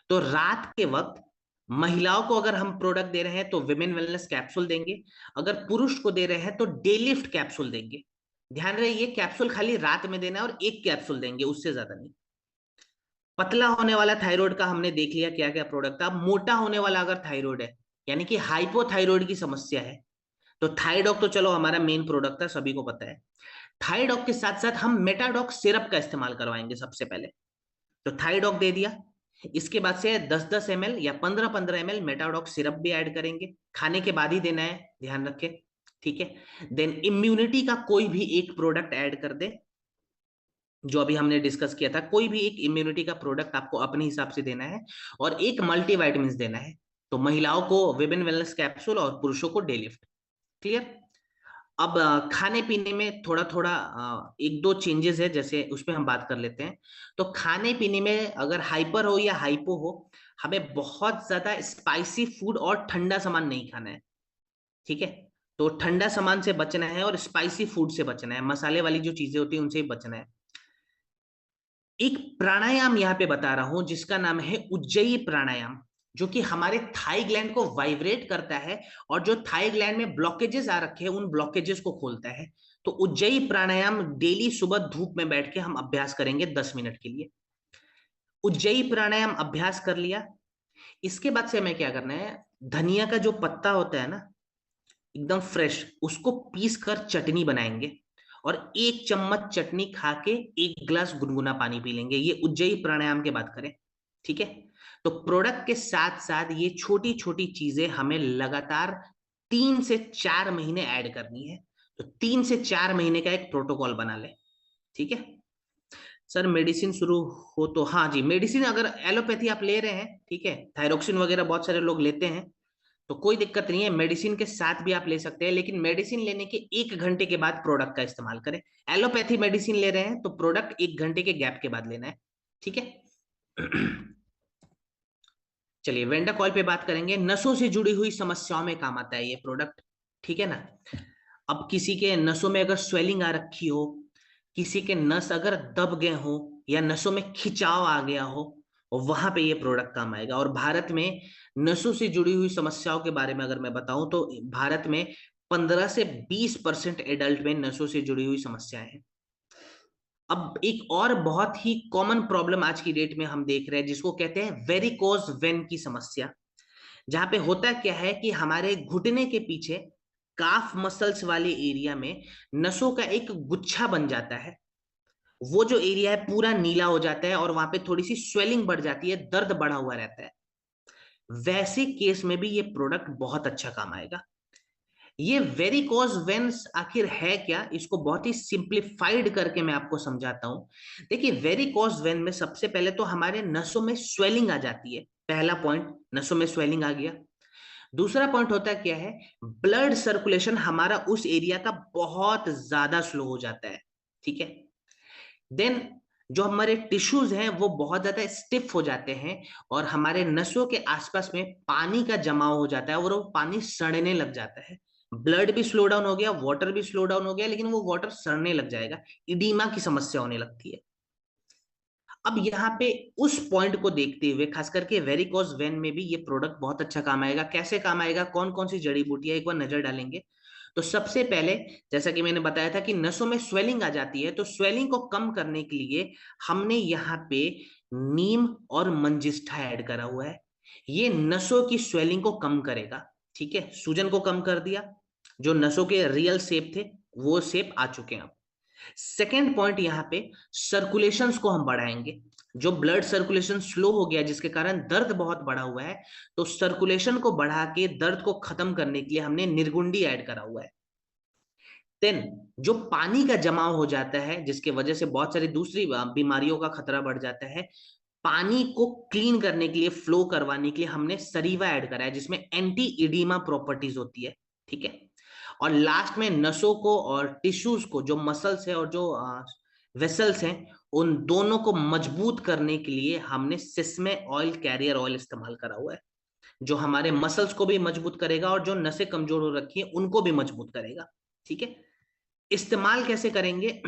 S1: तो रात के वक्त महिलाओं को अगर हम प्रोडक्ट दे रहे हैं तो विमेन वेलनेस कैप्सूल देंगे, अगर पुरुष को दे रहे हैं तो डे लिफ्ट कैप्सूल देंगे। ध्यान रहे, ये कैप्सूल खाली रात में देना है और एक कैप्सूल देंगे, उससे ज्यादा नहीं। पतला होने वाला थायराइड का हमने देख लिया क्या क्या प्रोडक्ट था। अब मोटा होने वाला अगर थायराइड है, यानी कि हाइपोथायराइड की समस्या है, तो थाइडॉक तो चलो हमारा मेन प्रोडक्ट है, सभी को पता है। थाइडॉक के साथ साथ हम मेटाडॉक सिरप का इस्तेमाल करवाएंगे सबसे पहले। तो थाइडॉक दे दिया, इसके बाद से 10-10 ml या 15-15 ml मेटाडॉक सिरप भी ऐड करेंगे, खाने के बाद ही देना है, ध्यान रखें। ठीक है, देन इम्यूनिटी का कोई भी एक प्रोडक्ट ऐड कर दे, जो अभी हमने डिस्कस किया था, कोई भी एक इम्यूनिटी का प्रोडक्ट आपको अपने हिसाब से देना है, और एक मल्टीविटामिन देना है। तो महिलाओं को विभिन्न वेलनेस कैप्सूल और पुरुषों को डे लिफ्ट। क्लियर। अब खाने पीने में थोड़ा थोड़ा एक दो चेंजेस है, जैसे उस पर हम बात कर लेते हैं। तो खाने पीने में अगर हाइपर हो या हाइपो हो, हमें बहुत ज्यादा स्पाइसी फूड और ठंडा सामान नहीं खाना है। ठीक है, तो ठंडा सामान से बचना है और स्पाइसी फूड से बचना है, मसाले वाली जो चीजें होती है उनसे ही बचना है। एक प्राणायाम यहाँ पे बता रहा हूं जिसका नाम है उज्जयी प्राणायाम, जो कि हमारे थाई ग्लैंड को वाइब्रेट करता है और जो थाई ग्लैंड में ब्लॉकेजेस आ रखे हैं उन ब्लॉकेजेस को खोलता है। तो उज्जयी प्राणायाम डेली सुबह धूप में बैठ के हम अभ्यास करेंगे 10 मिनट के लिए। उज्जयी प्राणायाम अभ्यास कर लिया, इसके बाद से हमें क्या करना है, धनिया का जो पत्ता होता है ना, एकदम फ्रेश, उसको पीस कर चटनी बनाएंगे और 1 चम्मच चटनी खा के 1 गिलास गुनगुना पानी पी लेंगे। ये उज्जयी प्राणायाम के बात करें, ठीक है। तो प्रोडक्ट के साथ साथ ये छोटी छोटी चीजें हमें लगातार 3 से 4 महीने ऐड करनी है। तो 3 से 4 महीने का एक प्रोटोकॉल बना ले, ठीक है। सर मेडिसिन शुरू हो तो हाँ जी, मेडिसिन अगर एलोपैथी आप ले रहे हैं, ठीक है, थायरोक्सिन वगैरह बहुत सारे लोग लेते हैं, तो कोई दिक्कत नहीं है, मेडिसिन के साथ भी आप ले सकते हैं, लेकिन मेडिसिन लेने के 1 घंटे के बाद प्रोडक्ट का इस्तेमाल करें। एलोपैथी मेडिसिन ले रहे हैं तो प्रोडक्ट 1 घंटे के गैप के बाद लेना है, ठीक है। चलिए वेंडा कॉल पे बात करेंगे। नसों से जुड़ी हुई समस्याओं में काम आता है ये प्रोडक्ट, ठीक है ना। अब किसी के नसों में अगर स्वेलिंग आ रखी हो, किसी के नस अगर दब गए हो या नसों में खिंचाव आ गया हो, और वहां पे ये प्रोडक्ट काम आएगा। और भारत में नसों से जुड़ी हुई समस्याओं के बारे में अगर मैं बताऊं तो भारत में 15 से 20% एडल्ट में नसों से जुड़ी हुई समस्याएं हैं। अब एक और बहुत ही कॉमन प्रॉब्लम आज की डेट में हम देख रहे हैं जिसको कहते हैं वेरिकोज वेन की समस्या। जहां पे होता क्या है कि हमारे घुटने के पीछे काफ मसल्स वाले एरिया में नसों का एक गुच्छा बन जाता है। वो जो एरिया है पूरा नीला हो जाता है और वहां पे थोड़ी सी स्वेलिंग बढ़ जाती है, दर्द बढ़ा हुआ रहता है। वैसे केस में भी ये प्रोडक्ट बहुत अच्छा काम आएगा। ये वेरिकोज वेन्स आखिर है क्या, इसको बहुत ही सिंप्लीफाइड करके मैं आपको समझाता हूं। देखिए वेरिकोज वेन में सबसे पहले तो हमारे नसों में स्वेलिंग आ जाती है, पहला पॉइंट, नसों में स्वेलिंग आ गया। दूसरा पॉइंट होता है क्या है, ब्लड सर्कुलेशन हमारा उस एरिया का बहुत ज्यादा स्लो हो जाता है, ठीक है। देन जो हमारे टिश्यूज हैं वो बहुत ज्यादा स्टिफ हो जाते हैं और हमारे नसों के आसपास में पानी का जमाव हो जाता है और वो पानी सड़ने लग जाता है। ब्लड भी स्लो डाउन हो गया, वाटर भी स्लो डाउन हो गया, लेकिन वो वाटर सड़ने लग जाएगा, इडीमा की समस्या होने लगती है। अब यहाँ पे उस पॉइंट को देखते हुए खास करके वेरिकोज वेन में भी ये प्रोडक्ट बहुत अच्छा काम आएगा। कैसे काम आएगा, कौन कौन सी जड़ी बूटियां, एक बार नजर डालेंगे। तो सबसे पहले जैसा कि मैंने बताया था कि नसों में स्वेलिंग आ जाती है, तो स्वेलिंग को कम करने के लिए हमने यहाँ पे नीम और मंजिष्ठा ऐड करा हुआ है। ये नसों की स्वेलिंग को कम करेगा, ठीक है, सूजन को कम कर दिया, जो नसों के रियल शेप थे वो शेप आ चुके हैं अब। सेकेंड पॉइंट यहाँ पे सर्कुलेशंस को हम बढ़ाएंगे। जो ब्लड सर्कुलेशन स्लो हो गया जिसके कारण दर्द बहुत बढ़ा हुआ है, तो सर्कुलेशन को बढ़ा के दर्द को खत्म करने के लिए हमने निर्गुंडी ऐड करा हुआ है। देन जो पानी का जमाव हो जाता है जिसके वजह से बहुत सारी दूसरी बीमारियों का खतरा बढ़ जाता है, पानी को क्लीन करने के लिए, फ्लो करवाने के लिए हमने सरीवा ऐड करा है जिसमें एंटी इडीमा प्रॉपर्टीज होती है, ठीक है। और लास्ट में नसों को और टिश्यूज को, जो मसल्स है और जो वेसल्स हैं, उन दोनों को मजबूत करने के लिए हमने सिस्मे ऑयल कैरियर ऑयल इस्तेमाल करा हुआ है, जो हमारे मसल्स को भी मजबूत करेगा और जो नसें कमजोर हो रखी है उनको भी मजबूत करेगा, ठीक है। इस्तेमाल कैसे करेंगे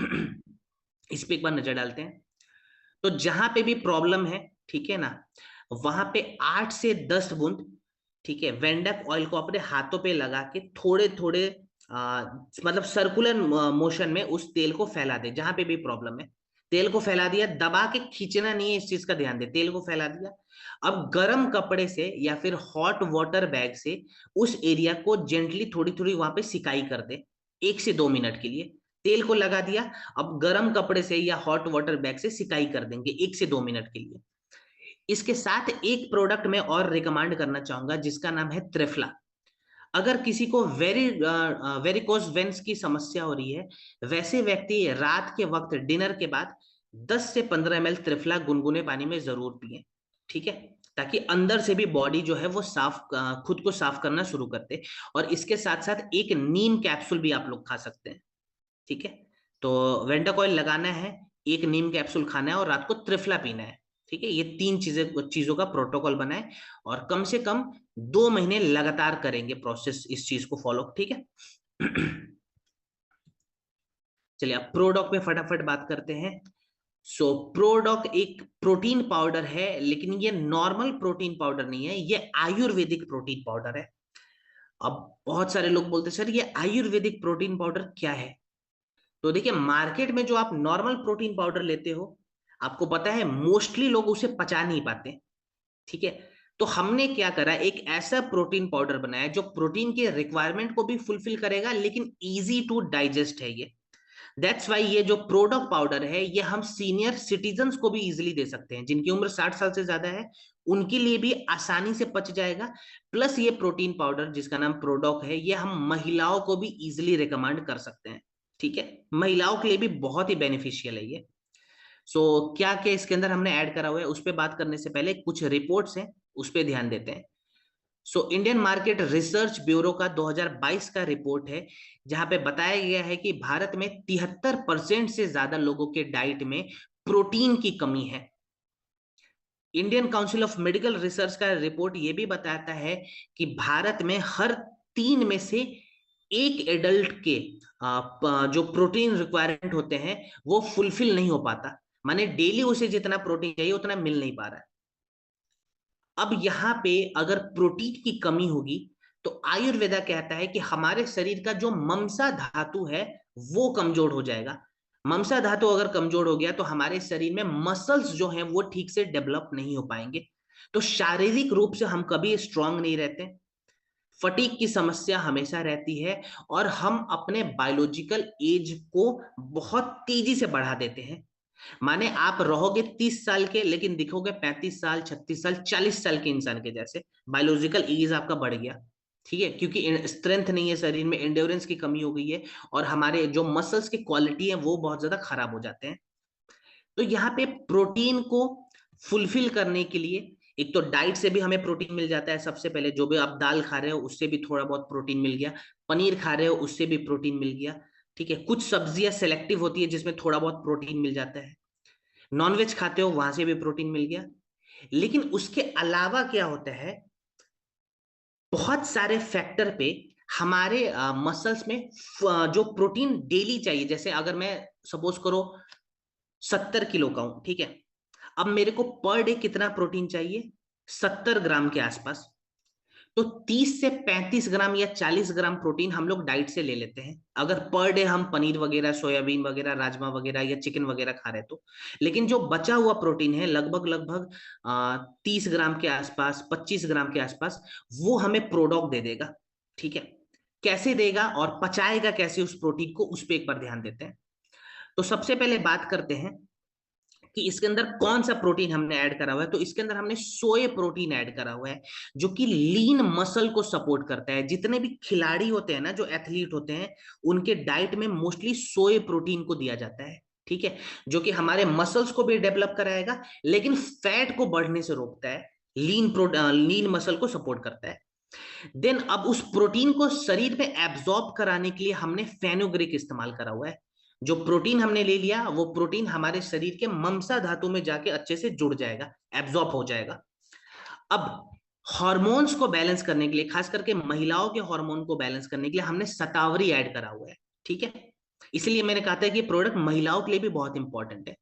S1: इस पे एक बार नजर डालते हैं। तो जहां पे भी प्रॉब्लम है, ठीक है ना, वहां पे 8 से 10 बूंद, ठीक है, वेंडक ऑयल को अपने हाथों पे लगा के थोड़े थोड़े मतलब सर्कुलर मोशन में उस तेल को फैला दे। जहां पे भी प्रॉब्लम है तेल को फैला दिया, दबा के खींचना नहीं है, इस चीज का ध्यान दे, तेल को फैला दिया। अब गर्म कपड़े से या फिर हॉट वाटर बैग से उस एरिया को जेंटली थोड़ी थोड़ी वहां पे सिकाई कर दे 1 से 2 मिनट के लिए। तेल को लगा दिया, अब गर्म कपड़े से या हॉट वाटर बैग से सिकाई कर देंगे 1 से 2 मिनट के लिए। इसके साथ एक प्रोडक्ट में और रिकमेंड करना चाहूंगा जिसका नाम है त्रिफला। अगर किसी को वेरिकोज वेन्स की समस्या हो रही है, वैसे व्यक्ति रात के वक्त डिनर के बाद 10 से 15 ml त्रिफला गुनगुने पानी में जरूर पिए, ठीक है, ताकि अंदर से भी बॉडी जो है वो साफ, खुद को साफ करना शुरू करते। और इसके साथ साथ एक नीम कैप्सूल भी आप लोग खा सकते हैं, ठीक है। तो वेंडा कॉइल लगाना है, एक नीम कैप्सूल खाना है और रात को त्रिफला पीना है, ठीक है। ये 3 चीजों का प्रोटोकॉल बनाए और कम से कम 2 महीने लगातार करेंगे प्रोसेस, इस चीज को फॉलो, ठीक है। चलिए अब प्रोडॉक पे फटाफट बात करते हैं। सो प्रोडॉक एक प्रोटीन पाउडर है, लेकिन ये नॉर्मल प्रोटीन पाउडर नहीं है, ये आयुर्वेदिक प्रोटीन पाउडर है। अब बहुत सारे लोग बोलते हैं सर ये आयुर्वेदिक प्रोटीन पाउडर क्या है। तो देखिए मार्केट में जो आप नॉर्मल प्रोटीन पाउडर लेते हो, आपको पता है मोस्टली लोग उसे पचा नहीं पाते। ठीक है, तो हमने क्या करा, एक ऐसा प्रोटीन पाउडर बनाया जो प्रोटीन के रिक्वायरमेंट को भी फुलफिल करेगा, लेकिन इजी टू डाइजेस्ट है ये। दैट्स वाई ये जो प्रोडक्ट पाउडर है ये हम सीनियर सिटीजन्स को भी इजीली दे सकते हैं, जिनकी उम्र 60 साल से ज्यादा है उनके लिए भी आसानी से पच जाएगा। प्लस ये प्रोटीन पाउडर जिसका नाम प्रोडॉक है, ये हम महिलाओं को भी इजीली रिकमेंड कर सकते हैं। ठीक है, महिलाओं के लिए भी बहुत ही बेनिफिशियल है ये। क्या क्या इसके अंदर हमने ऐड करा हुआ है, उस पर बात करने से पहले कुछ रिपोर्ट्स हैं, उस पर ध्यान देते हैं। इंडियन मार्केट रिसर्च ब्यूरो का 2022 का रिपोर्ट है, जहां पे बताया गया है कि भारत में 73% से ज्यादा लोगों के डाइट में प्रोटीन की कमी है। Indian council of medical research का रिपोर्ट यह भी बताता है कि भारत में हर 3 में से एक एडल्ट के जो प्रोटीन रिक्वायरमेंट होते हैं वो फुलफिल नहीं हो पाता, माने डेली उसे जितना प्रोटीन चाहिए उतना मिल नहीं पा रहा है। अब यहाँ पे अगर प्रोटीन की कमी होगी तो आयुर्वेदा कहता है कि हमारे शरीर का जो ममसा धातु है वो कमजोर हो जाएगा। ममसा धातु अगर कमजोर हो गया तो हमारे शरीर में मसल्स जो हैं वो ठीक से डेवलप नहीं हो पाएंगे, तो शारीरिक रूप से हम कभी स्ट्रांग नहीं रहते। फटीग की समस्या हमेशा रहती है, और हम अपने बायोलॉजिकल एज को बहुत तेजी से बढ़ा देते हैं। माने आप रहोगे 30 साल के लेकिन दिखोगे 35 साल, 36 साल, 40 साल के इंसान के जैसे। बायोलॉजिकल एज आपका बढ़ गया। ठीक है, क्योंकि स्ट्रेंथ नहीं है शरीर में, एंड्योरेंस की कमी हो गई है, और हमारे जो मसल्स की क्वालिटी है वो बहुत ज्यादा खराब हो जाते हैं। तो यहाँ पे प्रोटीन को फुलफिल करने के लिए एक तो डाइट से भी हमें प्रोटीन मिल जाता है। सबसे पहले जो भी आप दाल खा रहे हो उससे भी थोड़ा बहुत प्रोटीन मिल गया, पनीर खा रहे हो उससे भी प्रोटीन मिल गया। ठीक है, कुछ सब्जियां सेलेक्टिव होती है जिसमें थोड़ा बहुत प्रोटीन मिल जाता है। नॉनवेज खाते हो वहां से भी प्रोटीन मिल गया। लेकिन उसके अलावा क्या होता है, बहुत सारे फैक्टर पे हमारे मसल्स में जो प्रोटीन डेली चाहिए, जैसे अगर मैं सपोज करो 70 किलो का हूं, ठीक है, अब मेरे को पर डे कितना प्रोटीन चाहिए, 70 ग्राम के आसपास। तो 30 से 35 ग्राम या 40 ग्राम प्रोटीन हम लोग डाइट से ले लेते हैं, अगर पर डे हम पनीर वगैरह, सोयाबीन वगैरह, राजमा वगैरह या चिकन वगैरह खा रहे तो। लेकिन जो बचा हुआ प्रोटीन है लगभग लगभग 30 ग्राम के आसपास, 25 ग्राम के आसपास, वो हमें प्रोडॉक दे देगा। ठीक है, कैसे देगा और पचाएगा कैसे उस प्रोटीन को, उस पर एक बार ध्यान देते हैं। तो सबसे पहले बात करते हैं कि इसके अंदर कौन सा प्रोटीन हमने ऐड करा हुआ है। तो इसके अंदर हमने सोए प्रोटीन ऐड करा हुआ है, जो कि लीन मसल को सपोर्ट करता है। जितने भी खिलाड़ी होते हैं ना, जो एथलीट होते हैं, उनके डाइट में मोस्टली सोए प्रोटीन को दिया जाता है। ठीक है, जो कि हमारे मसल्स को भी डेवलप कराएगा, लेकिन फैट को बढ़ने से रोकता है, लीन मसल को सपोर्ट करता है। देन अब उस प्रोटीन को शरीर में एब्जॉर्ब कराने के लिए हमने फेनुग्रीक इस्तेमाल करा हुआ है। जो प्रोटीन हमने ले लिया वो प्रोटीन हमारे शरीर के ममसा धातु में जाके अच्छे से जुड़ जाएगा, एब्जॉर्ब हो जाएगा। अब हार्मोन्स को बैलेंस करने के लिए, खास करके महिलाओं के हार्मोन को बैलेंस करने के लिए हमने शतावरी ऐड करा हुआ है। ठीक है, इसलिए मैंने कहा था कि प्रोडक्ट महिलाओं के लिए भी बहुत इंपॉर्टेंट है।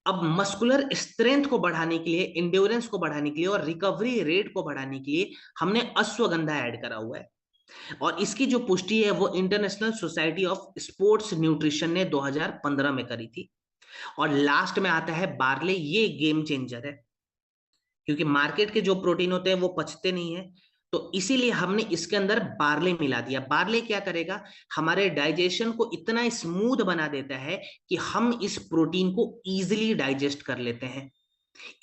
S1: अब मस्कुलर स्ट्रेंथ को बढ़ाने के लिए, इंड्योरेंस को बढ़ाने के लिए और रिकवरी रेट को बढ़ाने के लिए हमने अश्वगंधा ऐड करा हुआ है। और इसकी जो पुष्टि है वो international society of sports nutrition ने 2015 में करी थी। और लास्ट में आता है बार्ले, ये गेम चेंजर है, क्योंकि मार्केट के जो प्रोटीन होते हैं वो पचते नहीं है, तो इसीलिए हमने इसके अंदर बार्ले मिला दिया। बार्ले क्या करेगा, हमारे डाइजेशन को इतना स्मूथ बना देता है कि हम इस प्रोटीन को इजीली डाइजेस्ट कर लेते हैं।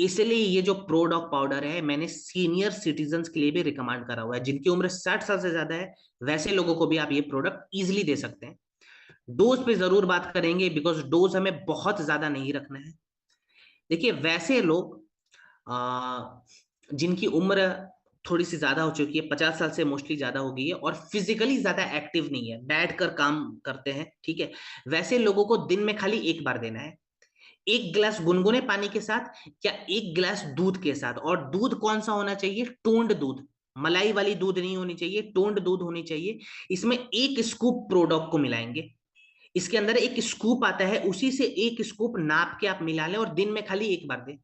S1: इसलिए ये जो प्रोडॉक पाउडर है मैंने सीनियर सिटीजन्स के लिए भी रिकमेंड करा हुआ है, जिनकी उम्र 60 साल से ज्यादा है, वैसे लोगों को भी आप ये प्रोडक्ट इजीली दे सकते हैं। डोज पे जरूर बात करेंगे, बिकॉज डोज हमें बहुत ज्यादा नहीं रखना है। देखिए वैसे लोग जिनकी उम्र थोड़ी सी ज्यादा हो चुकी है, 50 साल से मोस्टली ज्यादा हो गई है, और फिजिकली ज्यादा एक्टिव नहीं है, बैठ कर काम करते हैं, ठीक है, वैसे लोगों को दिन में खाली एक बार देना है, 1 गिलास गुनगुने पानी के साथ या 1 गिलास दूध के साथ। और दूध कौन सा होना चाहिए, टोंड दूध। मलाई वाली दूध नहीं होनी चाहिए, टोन्ड दूध होनी चाहिए। इसमें एक स्कूप प्रोडक्ट को मिलाएंगे, इसके अंदर एक स्कूप आता है, उसी से एक स्कूप नाप के आप मिला लें और दिन में खाली एक बार दें।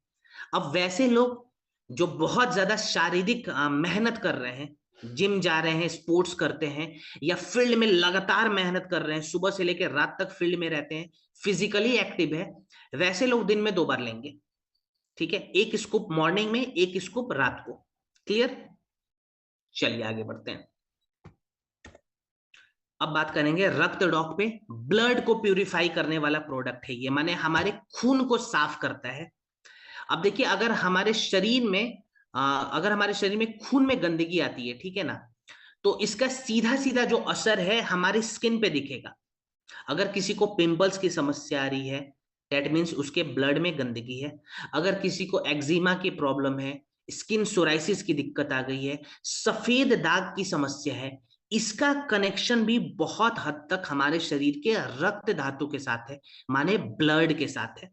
S1: अब वैसे लोग जो बहुत ज्यादा शारीरिक मेहनत कर रहे हैं, जिम जा रहे हैं, स्पोर्ट्स करते हैं, या फील्ड में लगातार मेहनत कर रहे हैं, सुबह से लेकर रात तक फील्ड में रहते हैं, फिजिकली एक्टिव है, वैसे लोग दिन में 2 बार लेंगे। ठीक है, एक स्कूप मॉर्निंग में, एक स्कूप रात को। क्लियर? चलिए आगे बढ़ते हैं। अब बात करेंगे रक्त डॉक पे। ब्लड को प्यूरिफाई करने वाला प्रोडक्ट है ये, माने हमारे खून को साफ करता है। अब देखिए, अगर हमारे शरीर में खून में गंदगी आती है, ठीक है ना, तो इसका सीधा सीधा जो असर है हमारी स्किन पे दिखेगा। अगर किसी को पिंपल्स की समस्या आ रही है, दैट मीन्स उसके ब्लड में गंदगी है। अगर किसी को एक्जिमा की प्रॉब्लम है, स्किन सोराइसिस की दिक्कत आ गई है, सफेद दाग की समस्या है, इसका कनेक्शन भी बहुत हद तक हमारे शरीर के रक्त धातु के साथ है, माने ब्लड के साथ है।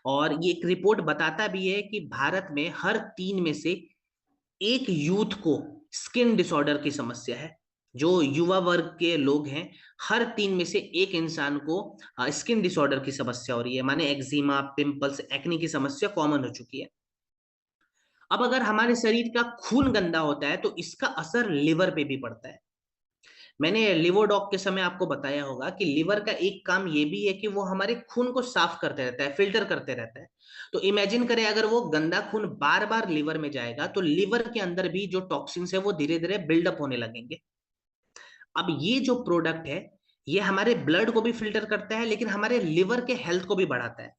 S1: और ये एक रिपोर्ट बताता भी है कि भारत में हर 3 में से एक यूथ को स्किन डिसऑर्डर की समस्या है। जो युवा वर्ग के लोग हैं, हर 3 में से एक इंसान को स्किन डिसऑर्डर की समस्या हो रही है, माने एक्जिमा, पिंपल्स, एक्नी की समस्या कॉमन हो चुकी है। अब अगर हमारे शरीर का खून गंदा होता है तो इसका असर लिवर पे भी पड़ता है। मैंने लिवर डॉग के समय आपको बताया होगा कि लिवर का एक काम ये भी है कि वो हमारे खून को साफ करते रहता है, फिल्टर करते रहता है। तो इमेजिन करें, अगर वो गंदा खून बार बार लिवर में जाएगा तो लिवर के अंदर भी जो टॉक्सिन्स है वो धीरे धीरे बिल्डअप होने लगेंगे। अब ये जो प्रोडक्ट है, ये हमारे ब्लड को भी फिल्टर करता है, लेकिन हमारे लिवर के हेल्थ को भी बढ़ाता है।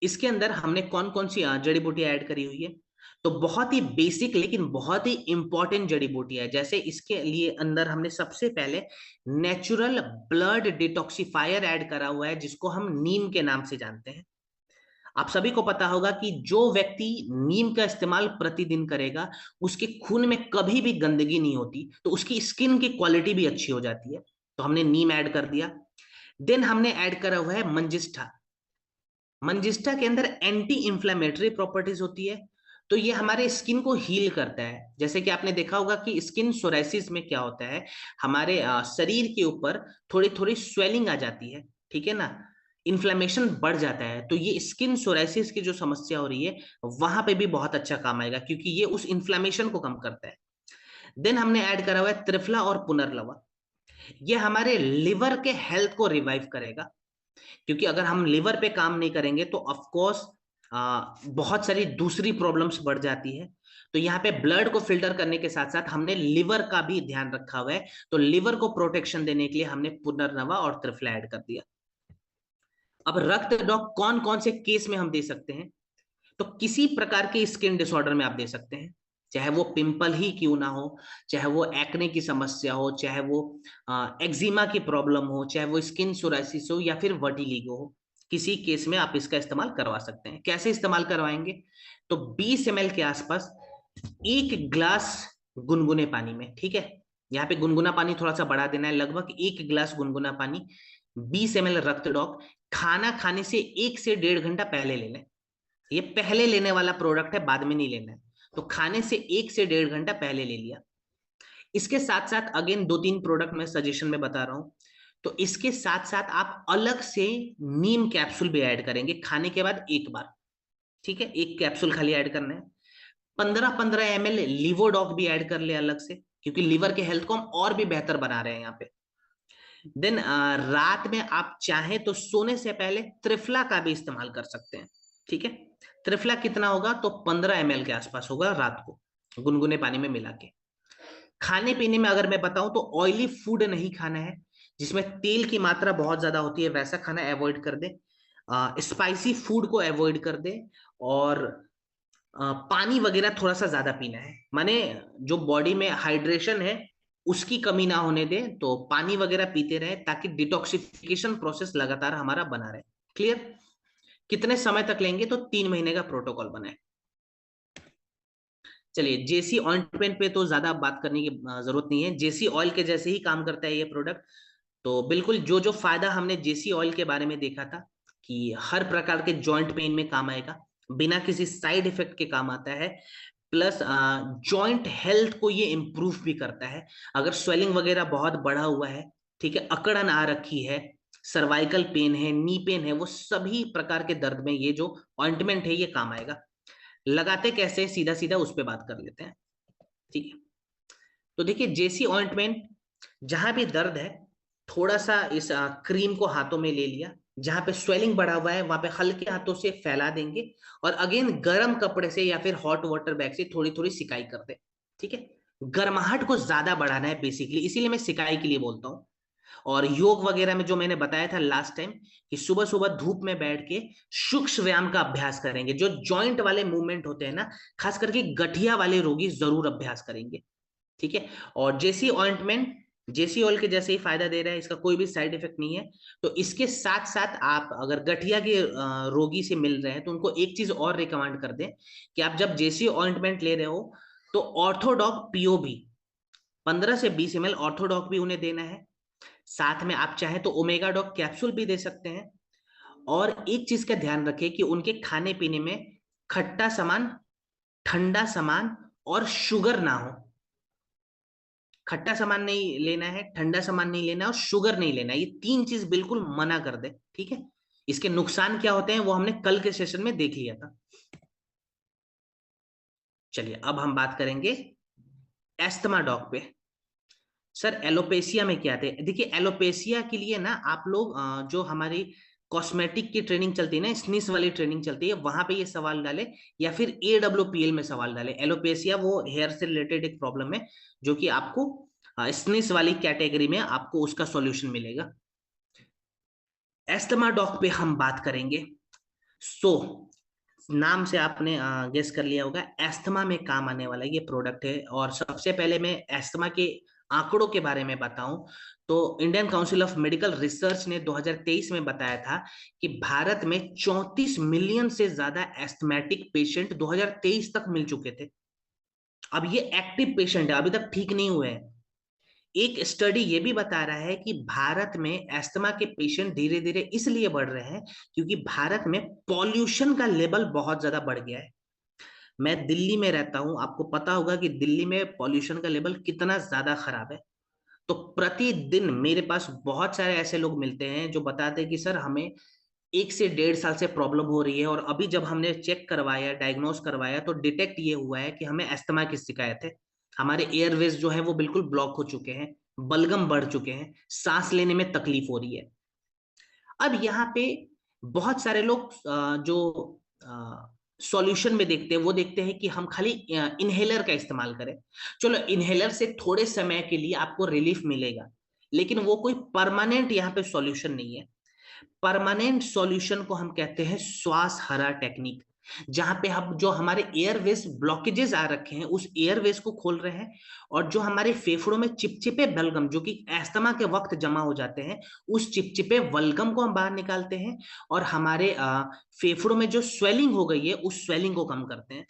S1: इसके अंदर हमने कौन कौन सी जड़ी बूटियां ऐड करी हुई है? तो बहुत ही बेसिक लेकिन बहुत ही इंपॉर्टेंट जड़ी बूटियां है। जैसे इसके लिए अंदर हमने सबसे पहले नेचुरल ब्लड डिटॉक्सिफायर ऐड करा हुआ है, जिसको हम नीम के नाम से जानते हैं। आप सभी को पता होगा कि जो व्यक्ति नीम का इस्तेमाल प्रतिदिन करेगा, उसके खून में कभी भी गंदगी नहीं होती, तो उसकी स्किन की क्वालिटी भी अच्छी हो जाती है। तो हमने नीम ऐड कर दिया। देन हमने ऐड करा हुआ है मंजिष्ठा। मंजिष्ठा के अंदर एंटी इंफ्लेमेटरी प्रॉपर्टीज होती है, तो ये हमारे स्किन को हील करता है। जैसे कि आपने देखा होगा कि स्किन सोराइसिस में क्या होता है, हमारे शरीर के ऊपर थोड़ी थोड़ी स्वेलिंग आ जाती है, ठीक है ना, इन्फ्लेमेशन बढ़ जाता है। तो ये स्किन सोराइसिस की जो समस्या हो रही है, वहां पे भी बहुत अच्छा काम आएगा, क्योंकि ये उस इन्फ्लेमेशन को कम करता है। देन हमने ऐड करा हुआ है त्रिफला और पुनर्लवा। ये हमारे लिवर के हेल्थ को रिवाइव करेगा, क्योंकि अगर हम लिवर पे काम नहीं करेंगे तो ऑफ कोर्स बहुत सारी दूसरी प्रॉब्लम्स बढ़ जाती है। तो यहाँ पे ब्लड को फिल्टर करने के साथ साथ हमने लिवर का भी ध्यान रखा हुआ है। तो लिवर को प्रोटेक्शन देने के लिए हमने पुनर्नवा और त्रिफला ऐड कर दिया। अब रक्त डॉक कौन कौन से केस में हम दे सकते हैं? तो किसी प्रकार के स्किन डिसऑर्डर में आप दे सकते हैं, चाहे वो पिंपल ही क्यों ना हो, चाहे वो एक्ने की समस्या हो, चाहे वो एक्जिमा की प्रॉब्लम हो, चाहे वो स्किन सोराइसिस हो, या फिर वर्टिलिगो हो। किसी केस में आप इसका इस्तेमाल करवा सकते हैं। कैसे इस्तेमाल करवाएंगे? तो 20 ml के आसपास 1 गिलास गुनगुने पानी में, ठीक है, यहाँ पे गुनगुना पानी थोड़ा सा बढ़ा देना है, लगभग 1 गिलास गुनगुना पानी, 20 ml रक्त डॉक, खाना खाने से 1 से 1.5 घंटा पहले ले लें। ये पहले लेने वाला प्रोडक्ट है, बाद में नहीं लेना है। तो खाने से 1 से 1.5 घंटा पहले ले लिया। इसके साथ साथ अगेन 2-3 प्रोडक्ट मैं सजेशन में बता रहा हूं। तो इसके साथ साथ आप अलग से नीम कैप्सूल भी ऐड करेंगे खाने के बाद एक बार, ठीक है, एक कैप्सूल खाली ऐड करना है। 15-15 ml लिवोडॉक भी ऐड कर ले अलग से, क्योंकि लिवर के हेल्थ को हम और भी बेहतर बना रहे हैं यहाँ पे। देन रात में आप चाहें तो सोने से पहले त्रिफला का भी इस्तेमाल कर सकते हैं, ठीक है। त्रिफला कितना होगा? तो 15 ml के आसपास होगा, रात को गुनगुने पानी में मिला के। खाने पीने में अगर मैं बताऊं तो ऑयली फूड नहीं खाना है, जिसमें तेल की मात्रा बहुत ज्यादा होती है, वैसा खाना अवॉइड कर दे। स्पाइसी फूड को अवॉइड कर दे, और पानी वगैरह थोड़ा सा ज्यादा पीना है, माने जो बॉडी में हाइड्रेशन है उसकी कमी ना होने दे। तो पानी वगैरह पीते रहे, ताकि डिटॉक्सिफिकेशन प्रोसेस लगातार हमारा बना रहे। क्लियर? कितने समय तक लेंगे? तो 3 महीने का प्रोटोकॉल बनाए। चलिए, जेसी ऑइंटमेंट पे तो ज्यादा बात करने की जरूरत नहीं है, जेसी ऑयल के जैसे ही काम करता है ये प्रोडक्ट। तो बिल्कुल जो जो फायदा हमने जेसी ऑयल के बारे में देखा था, कि हर प्रकार के जॉइंट पेन में काम आएगा, बिना किसी साइड इफेक्ट के काम आता है, प्लस जॉइंट हेल्थ को ये इम्प्रूव भी करता है। अगर स्वेलिंग वगैरह बहुत बढ़ा हुआ है, ठीक है, अकड़न आ रखी है, सर्वाइकल पेन है, नी पेन है, वो सभी प्रकार के दर्द में ये जो ऑइंटमेंट है ये काम आएगा। लगाते कैसे, सीधा सीधा उस पर बात कर लेते हैं, ठीक है। तो देखिए जेसी ऑइंटमेंट, जहां भी दर्द है थोड़ा सा इस क्रीम को हाथों में ले लिया, जहां पे स्वेलिंग बढ़ा हुआ है वहां पे हल्के हाथों से फैला देंगे, और अगेन गर्म कपड़े से या फिर हॉट वाटर बैग से थोड़ी थोड़ी सिकाई कर दे, ठीक है। गर्माहट को ज्यादा बढ़ाना है बेसिकली, इसीलिए मैं सिकाई के लिए बोलता हूँ। और योग वगैरह में जो मैंने बताया था लास्ट टाइम कि सुबह सुबह धूप में बैठ के सूक्ष्म व्यायाम का अभ्यास करेंगे, जो जॉइंट वाले मूवमेंट होते हैं ना, खास करके गठिया वाले रोगी जरूर अभ्यास करेंगे, ठीक है। और जेसी ऑइंटमेंट जेसी ऑयल के जैसे ही फायदा दे रहा है, इसका कोई भी साइड इफेक्ट नहीं है। तो इसके साथ साथ आप अगर गठिया के रोगी से मिल रहे हैं तो उनको एक चीज और रिकमेंड कर दें कि आप जब जेसी ऑइंटमेंट ले रहे हो तो ऑर्थोडॉक पीओबी 15 से 20 ml ऑर्थोडॉक भी उन्हें देना है। साथ में आप चाहे तो ओमेगा डॉक कैप्सूल भी दे सकते हैं। और एक चीज का ध्यान रखें कि उनके खाने पीने में खट्टा सामान, ठंडा सामान और शुगर ना हो। खट्टा सामान नहीं लेना है, ठंडा सामान नहीं लेना है और शुगर नहीं लेना है, ये तीन चीज बिल्कुल मना कर दे, ठीक है। इसके नुकसान क्या होते हैं वो हमने कल के सेशन में देख लिया था। चलिए अब हम बात करेंगे एस्थमा डॉग पे। सर एलोपेशिया में क्या थे, देखिए एलोपेशिया के लिए ना आप लोग जो हमारी कॉस्मेटिक की ट्रेनिंग चलती है ना, स्निस वाली ट्रेनिंग चलती है, वहां पे ये सवाल डाले, या फिर AWPL में सवाल डाले। एलोपेशिया वो हेयर से रिलेटेड एक प्रॉब्लम है जो कि आपको स्निस वाली कैटेगरी में आपको उसका सॉल्यूशन मिलेगा। एस्थमा डॉग पे हम बात करेंगे। सो नाम से आपने गेस कर लिया होगा, एस्थमा में काम आने वाला ये प्रोडक्ट है। और सबसे पहले मैं एस्थमा के आंकड़ों के बारे में बताऊं तो Indian council of medical research ने 2023 में बताया था कि भारत में 34 मिलियन से ज्यादा एस्थमेटिक पेशेंट 2023 तक मिल चुके थे। अब ये एक्टिव पेशेंट है, अभी तक ठीक नहीं हुए हैं। एक स्टडी ये भी बता रहा है कि भारत में एस्थमा के पेशेंट धीरे धीरे इसलिए बढ़ रहे हैं क्योंकि भारत में पॉल्यूशन का लेवल बहुत ज्यादा बढ़ गया है। मैं दिल्ली में रहता हूं, आपको पता होगा कि दिल्ली में पॉल्यूशन का लेवल कितना ज्यादा खराब है। तो प्रतिदिन मेरे पास बहुत सारे ऐसे लोग मिलते हैं जो बताते हैं कि सर हमें 1 से 1.5 साल से प्रॉब्लम हो रही है, और अभी जब हमने चेक करवाया, डायग्नोस करवाया, तो डिटेक्ट ये हुआ है कि हमें अस्थमा की शिकायत है। हमारे एयरवेज जो है वो बिल्कुल ब्लॉक हो चुके हैं, बलगम बढ़ चुके हैं, सांस लेने में तकलीफ हो रही है। अब यहाँ पे बहुत सारे लोग जो सॉल्यूशन में देखते हैं वो देखते हैं कि हम खाली इनहेलर का इस्तेमाल करें। चलो इनहेलर से थोड़े समय के लिए आपको रिलीफ मिलेगा, लेकिन वो कोई परमानेंट यहाँ पे सॉल्यूशन नहीं है। परमानेंट सॉल्यूशन को हम कहते हैं श्वास हरा टेक्निक, जहां पे हम जो हमारे एयरवेज ब्लॉकेजेस आ रखे हैं उस एयरवेज को खोल रहे हैं, और जो हमारे फेफड़ों में चिपचिपे बलगम जो कि अस्थमा के वक्त जमा हो जाते हैं, उस चिपचिपे बलगम को हम बाहर निकालते हैं, और हमारे फेफड़ों में जो स्वेलिंग हो गई है उस स्वेलिंग को कम करते हैं।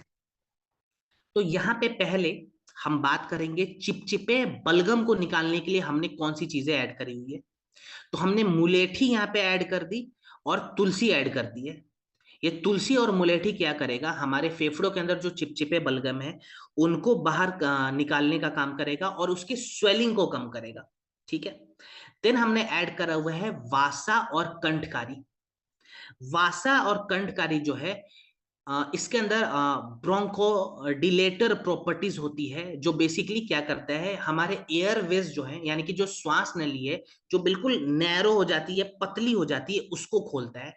S1: तो यहाँ पे पहले हम बात करेंगे चिपचिपे बलगम को निकालने के लिए हमने कौन सी चीजें ऐड करी हुई है। तो हमने मुलेठी यहाँ पे ऐड कर दी और तुलसी ऐड कर दी है। ये तुलसी और मुलेठी क्या करेगा, हमारे फेफड़ों के अंदर जो चिपचिपे बलगम है उनको बाहर निकालने का काम करेगा और उसकी स्वेलिंग को कम करेगा, ठीक है। देन हमने ऐड करा हुआ है वासा और कंठकारी। वासा और कंठकारी जो है इसके अंदर ब्रोंको डिलेटर प्रॉपर्टीज होती है, जो बेसिकली क्या करता है, हमारे एयरवेज जो है यानी कि जो श्वास नली है जो बिल्कुल नैरो हो जाती है, पतली हो जाती है, उसको खोलता है,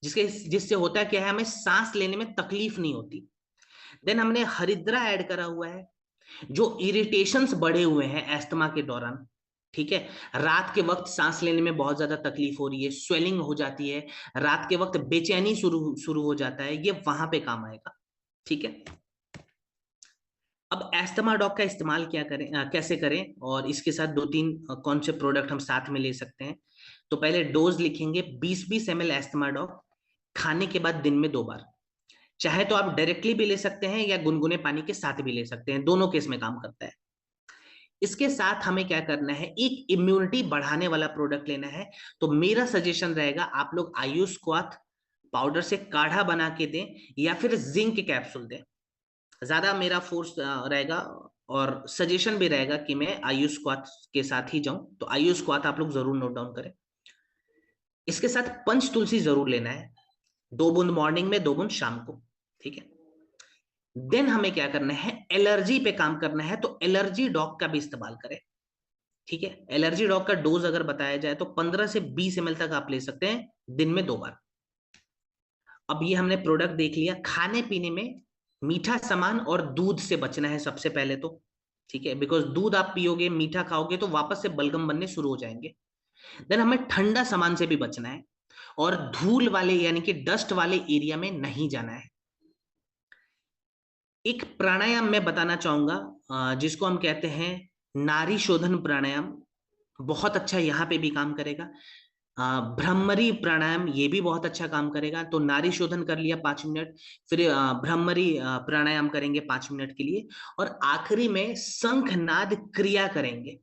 S1: जिससे होता है क्या है, हमें सांस लेने में तकलीफ नहीं होती। देन हमने हरिद्रा ऐड करा हुआ है। जो इरिटेशंस बढ़े हुए हैं एस्थमा के दौरान, ठीक है, रात के वक्त सांस लेने में बहुत ज्यादा तकलीफ हो रही है, स्वेलिंग हो जाती है, रात के वक्त बेचैनी शुरू शुरू हो जाता है, ये वहां पे काम आएगा, ठीक है। अब एस्थमा डॉग का इस्तेमाल क्या करें, कैसे करें, और इसके साथ दो तीन कौन से प्रोडक्ट हम साथ में ले सकते हैं। तो पहले डोज लिखेंगे, 20-20 ml एस्थमा डॉग, खाने के बाद दिन में 2 बार। चाहे तो आप डायरेक्टली भी ले सकते हैं या गुनगुने पानी के साथ भी ले सकते हैं, दोनों केस में काम करता है। इसके साथ हमें क्या करना है, एक इम्यूनिटी बढ़ाने वाला प्रोडक्ट लेना है। तो मेरा सजेशन रहेगा आप लोग आयुष क्वाथ पाउडर से काढ़ा बना के दें या फिर जिंक कैप्सूल दें। ज्यादा मेरा फोर्स रहेगा और सजेशन भी रहेगा कि मैं आयुष स्क्वाथ के साथ ही जाऊं, तो आयुष स्क्वाथ आप लोग जरूर नोट डाउन करें। इसके साथ पंच तुलसी जरूर लेना है, 2 बूंद मॉर्निंग में, 2 बूंद शाम को, ठीक है। देन हमें क्या करना है, एलर्जी पे काम करना है, तो एलर्जी डॉग का भी इस्तेमाल करें, ठीक है। एलर्जी डॉग का डोज अगर बताया जाए तो 15 से 20 ml तक आप ले सकते हैं दिन में 2 बार। अब ये हमने प्रोडक्ट देख लिया। खाने पीने में मीठा सामान और दूध से बचना है सबसे पहले तो, ठीक है, बिकॉज दूध आप पियोगे, मीठा खाओगे तो वापस से बलगम बनने शुरू हो जाएंगे। देन हमें ठंडा सामान से भी बचना है, और धूल वाले यानी कि डस्ट वाले एरिया में नहीं जाना है। एक प्राणायाम मैं बताना चाहूंगा, जिसको हम कहते हैं नारी शोधन प्राणायाम, बहुत अच्छा यहाँ पे भी काम करेगा। भ्रमरी प्राणायाम ये भी बहुत अच्छा काम करेगा। तो नारी शोधन कर लिया 5 मिनट, फिर भ्रमरी प्राणायाम करेंगे 5 मिनट के लिए, और आखिरी में शंखनाद क्रिया करेंगे,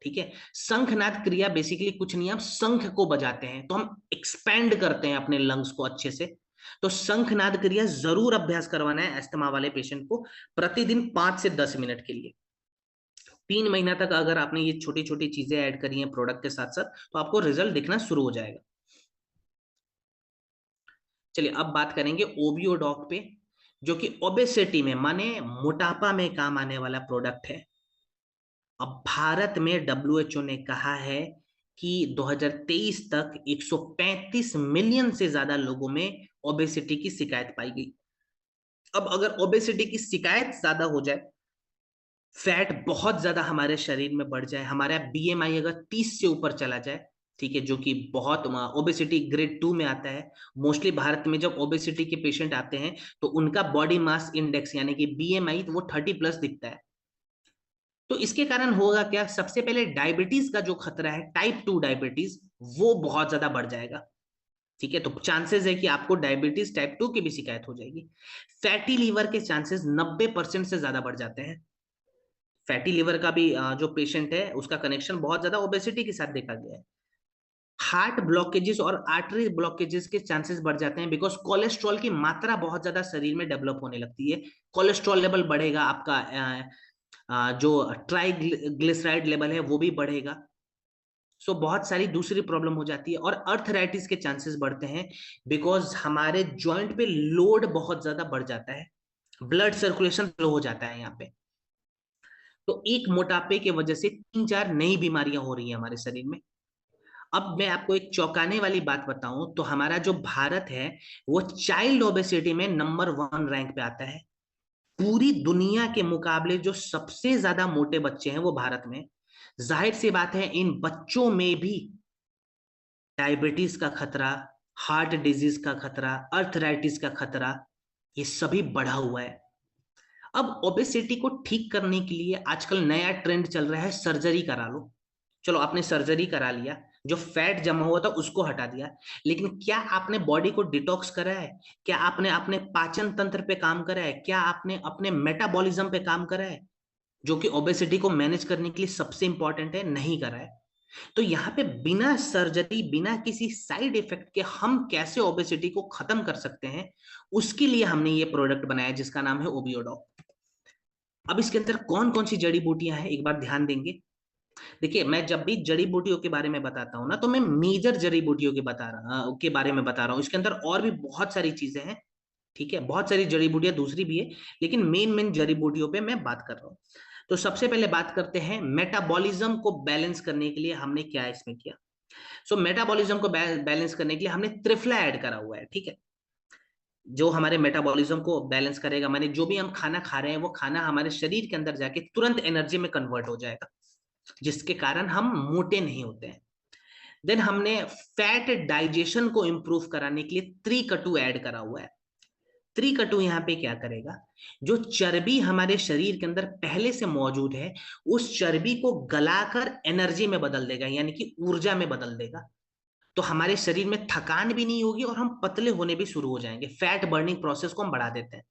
S1: ठीक है। शंखनाद क्रिया बेसिकली कुछ नहीं, हम शंख को बजाते हैं तो हम एक्सपेंड करते हैं अपने लंग्स को अच्छे से। तो शंखनाद क्रिया जरूर अभ्यास करवाना है अस्थमा वाले पेशेंट को, प्रतिदिन 5 से 10 मिनट के लिए। 3 महीना तक अगर आपने ये छोटी छोटी चीजें ऐड करी हैं प्रोडक्ट के साथ साथ, तो आपको रिजल्ट दिखना शुरू हो जाएगा। चलिए अब बात करेंगे ओबियो डॉग पे, जो कि ओबेसिटी में माने मोटापा में काम आने वाला प्रोडक्ट है। अब भारत में डब्ल्यूएचओ ने कहा है कि 2023 तक 135 मिलियन से ज्यादा लोगों में ओबेसिटी की शिकायत पाई गई। अब अगर ओबेसिटी की शिकायत ज्यादा हो जाए, फैट बहुत ज्यादा हमारे शरीर में बढ़ जाए, हमारा बीएमआई अगर 30 से ऊपर चला जाए, ठीक है, जो कि बहुत ओबेसिटी ग्रेड 2 में आता है। मोस्टली भारत में जब ओबेसिटी के पेशेंट आते हैं तो उनका बॉडी मास इंडेक्स यानी कि बीएमआई वो 30+ दिखता है। तो इसके कारण होगा क्या, सबसे पहले डायबिटीज का जो खतरा है, टाइप 2 डायबिटीज, वो बहुत ज्यादा बढ़ जाएगा, ठीक है। तो चांसेस है कि आपको डायबिटीज टाइप 2 की भी शिकायत हो जाएगी। फैटी लीवर के चांसेस 90% से ज्यादा बढ़ जाते हैं। फैटी लिवर का भी जो पेशेंट है उसका कनेक्शन बहुत ज्यादा ओबेसिटी के साथ देखा गया है। हार्ट ब्लॉकेजेस और आर्टरी ब्लॉकेजेस के चांसेस बढ़ जाते हैं, बिकॉज कोलेस्ट्रॉल की मात्रा बहुत ज्यादा शरीर में डेवलप होने लगती है। कोलेस्ट्रॉल लेवल बढ़ेगा आपका, जो ट्राइग्लिसराइड लेवल है वो भी बढ़ेगा। सो बहुत सारी दूसरी प्रॉब्लम हो जाती है, और अर्थराइटिस के चांसेस बढ़ते हैं, बिकॉज हमारे जॉइंट पे लोड बहुत ज्यादा बढ़ जाता है, ब्लड सर्कुलेशन स्लो हो जाता है यहाँ पे। तो एक मोटापे की वजह से 3-4 नई बीमारियां हो रही हैं हमारे शरीर में। अब मैं आपको एक चौंकाने वाली बात बताऊं तो हमारा जो भारत है वो चाइल्ड ओबेसिटी में नंबर 1 रैंक पे आता है। पूरी दुनिया के मुकाबले जो सबसे ज्यादा मोटे बच्चे हैं वो भारत में। जाहिर सी बात है इन बच्चों में भी डायबिटीज का खतरा, हार्ट डिजीज का खतरा, अर्थराइटिस का खतरा, ये सभी बढ़ा हुआ है। अब ओबेसिटी को ठीक करने के लिए आजकल नया ट्रेंड चल रहा है, सर्जरी करा लो। चलो आपने सर्जरी करा लिया, जो फैट जमा हुआ था उसको हटा दिया, लेकिन क्या आपने बॉडी को डिटॉक्स करा है? क्या आपने अपने पाचन तंत्र पे काम करा है? क्या आपने अपने मेटाबॉलिज्म पे काम करा है, जो कि ओबेसिटी को मैनेज करने के लिए सबसे इंपॉर्टेंट है? नहीं करा है। तो यहाँ पे बिना सर्जरी, बिना किसी साइड इफेक्ट के हम कैसे ओबेसिटी को खत्म कर सकते हैं, उसके लिए हमने ये प्रोडक्ट बनाया जिसका नाम है ओबियोडॉक। अब इसके अंदर कौन कौन सी जड़ी बूटियां हैं एक बार ध्यान देंगे। देखिए मैं जब भी जड़ी बूटियों के बारे में बताता हूँ ना, तो मैं मेजर जड़ी बूटियों के बारे में बता रहा हूँ। इसके अंदर और भी बहुत सारी चीजें हैं, ठीक है, बहुत सारी जड़ी बूटियां दूसरी भी है, लेकिन मेन मेन जड़ी बूटियों पे मैं बात कर रहा हूँ। तो सबसे पहले बात करते हैं मेटाबॉलिज्म को बैलेंस करने के लिए हमने क्या इसमें किया। मेटाबॉलिज्म को बैलेंस करने के लिए हमने त्रिफला ऐड करा हुआ है, ठीक है, जो हमारे मेटाबॉलिज्म को बैलेंस करेगा। माने जो भी हम खाना खा रहे हैं वो खाना हमारे शरीर के अंदर जाके तुरंत एनर्जी में कन्वर्ट हो जाएगा, जिसके कारण हम मोटे नहीं होते हैं। देन हमने फैट डाइजेशन को इंप्रूव कराने के लिए त्रिकटु ऐड करा हुआ है। त्रिकटु यहाँ पे क्या करेगा, जो चर्बी हमारे शरीर के अंदर पहले से मौजूद है उस चर्बी को गलाकर एनर्जी में बदल देगा, यानी कि ऊर्जा में बदल देगा। तो हमारे शरीर में थकान भी नहीं होगी और हम पतले होने भी शुरू हो जाएंगे, फैट बर्निंग प्रोसेस को हम बढ़ा देते हैं।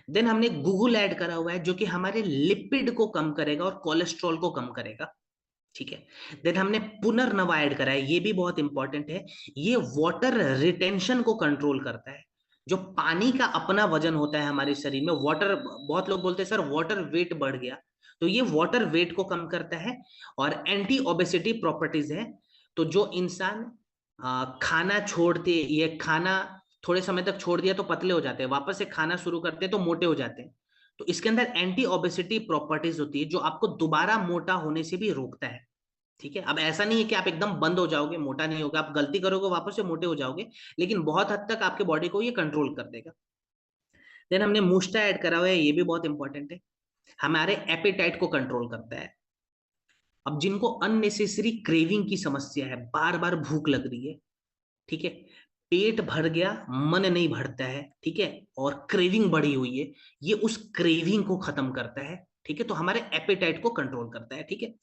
S1: देन हमने गूगल ऐड करा हुआ है, जो कि हमारे लिपिड को कम करेगा और कोलेस्ट्रॉल को कम करेगा, ठीक है। देन हमने पुनर्नवा ऐड करा है, ये भी बहुत इंपॉर्टेंट है, ये वाटर रिटेंशन को कंट्रोल करता है। जो पानी का अपना वजन होता है हमारे शरीर में, वाटर, बहुत लोग बोलते हैं सर वाटर वेट बढ़ गया, तो ये वाटर वेट को कम करता है। और एंटी ओबेसिटी प्रॉपर्टीज है। तो जो इंसान खाना छोड़ते, ये खाना थोड़े समय तक छोड़ दिया तो पतले हो जाते हैं, वापस से खाना शुरू करते हैं तो मोटे हो जाते हैं। तो इसके अंदर एंटी ओबेसिटी प्रॉपर्टीज होती है जो आपको दोबारा मोटा होने से भी रोकता है। ठीक है, अब ऐसा नहीं है कि आप एकदम बंद हो जाओगे, मोटा नहीं होगा, आप गलती करोगे वापस से मोटे हो जाओगे, लेकिन बहुत हद तक आपके बॉडी को ये कंट्रोल कर देगा। देन हमने मूस्टा ऐड करा हुआ है, ये भी बहुत इंपॉर्टेंट है, हमारे एपेटाइट को कंट्रोल करता है। अब जिनको अननेसेसरी क्रेविंग की समस्या है, बार बार भूख लग रही है, ठीक है, पेट भर गया, मन नहीं भरता है, ठीक है, और क्रेविंग बढ़ी हुई है, ये उस क्रेविंग को खत्म करता है। ठीक है, तो हमारे एपेटाइट को कंट्रोल करता है। ठीक है।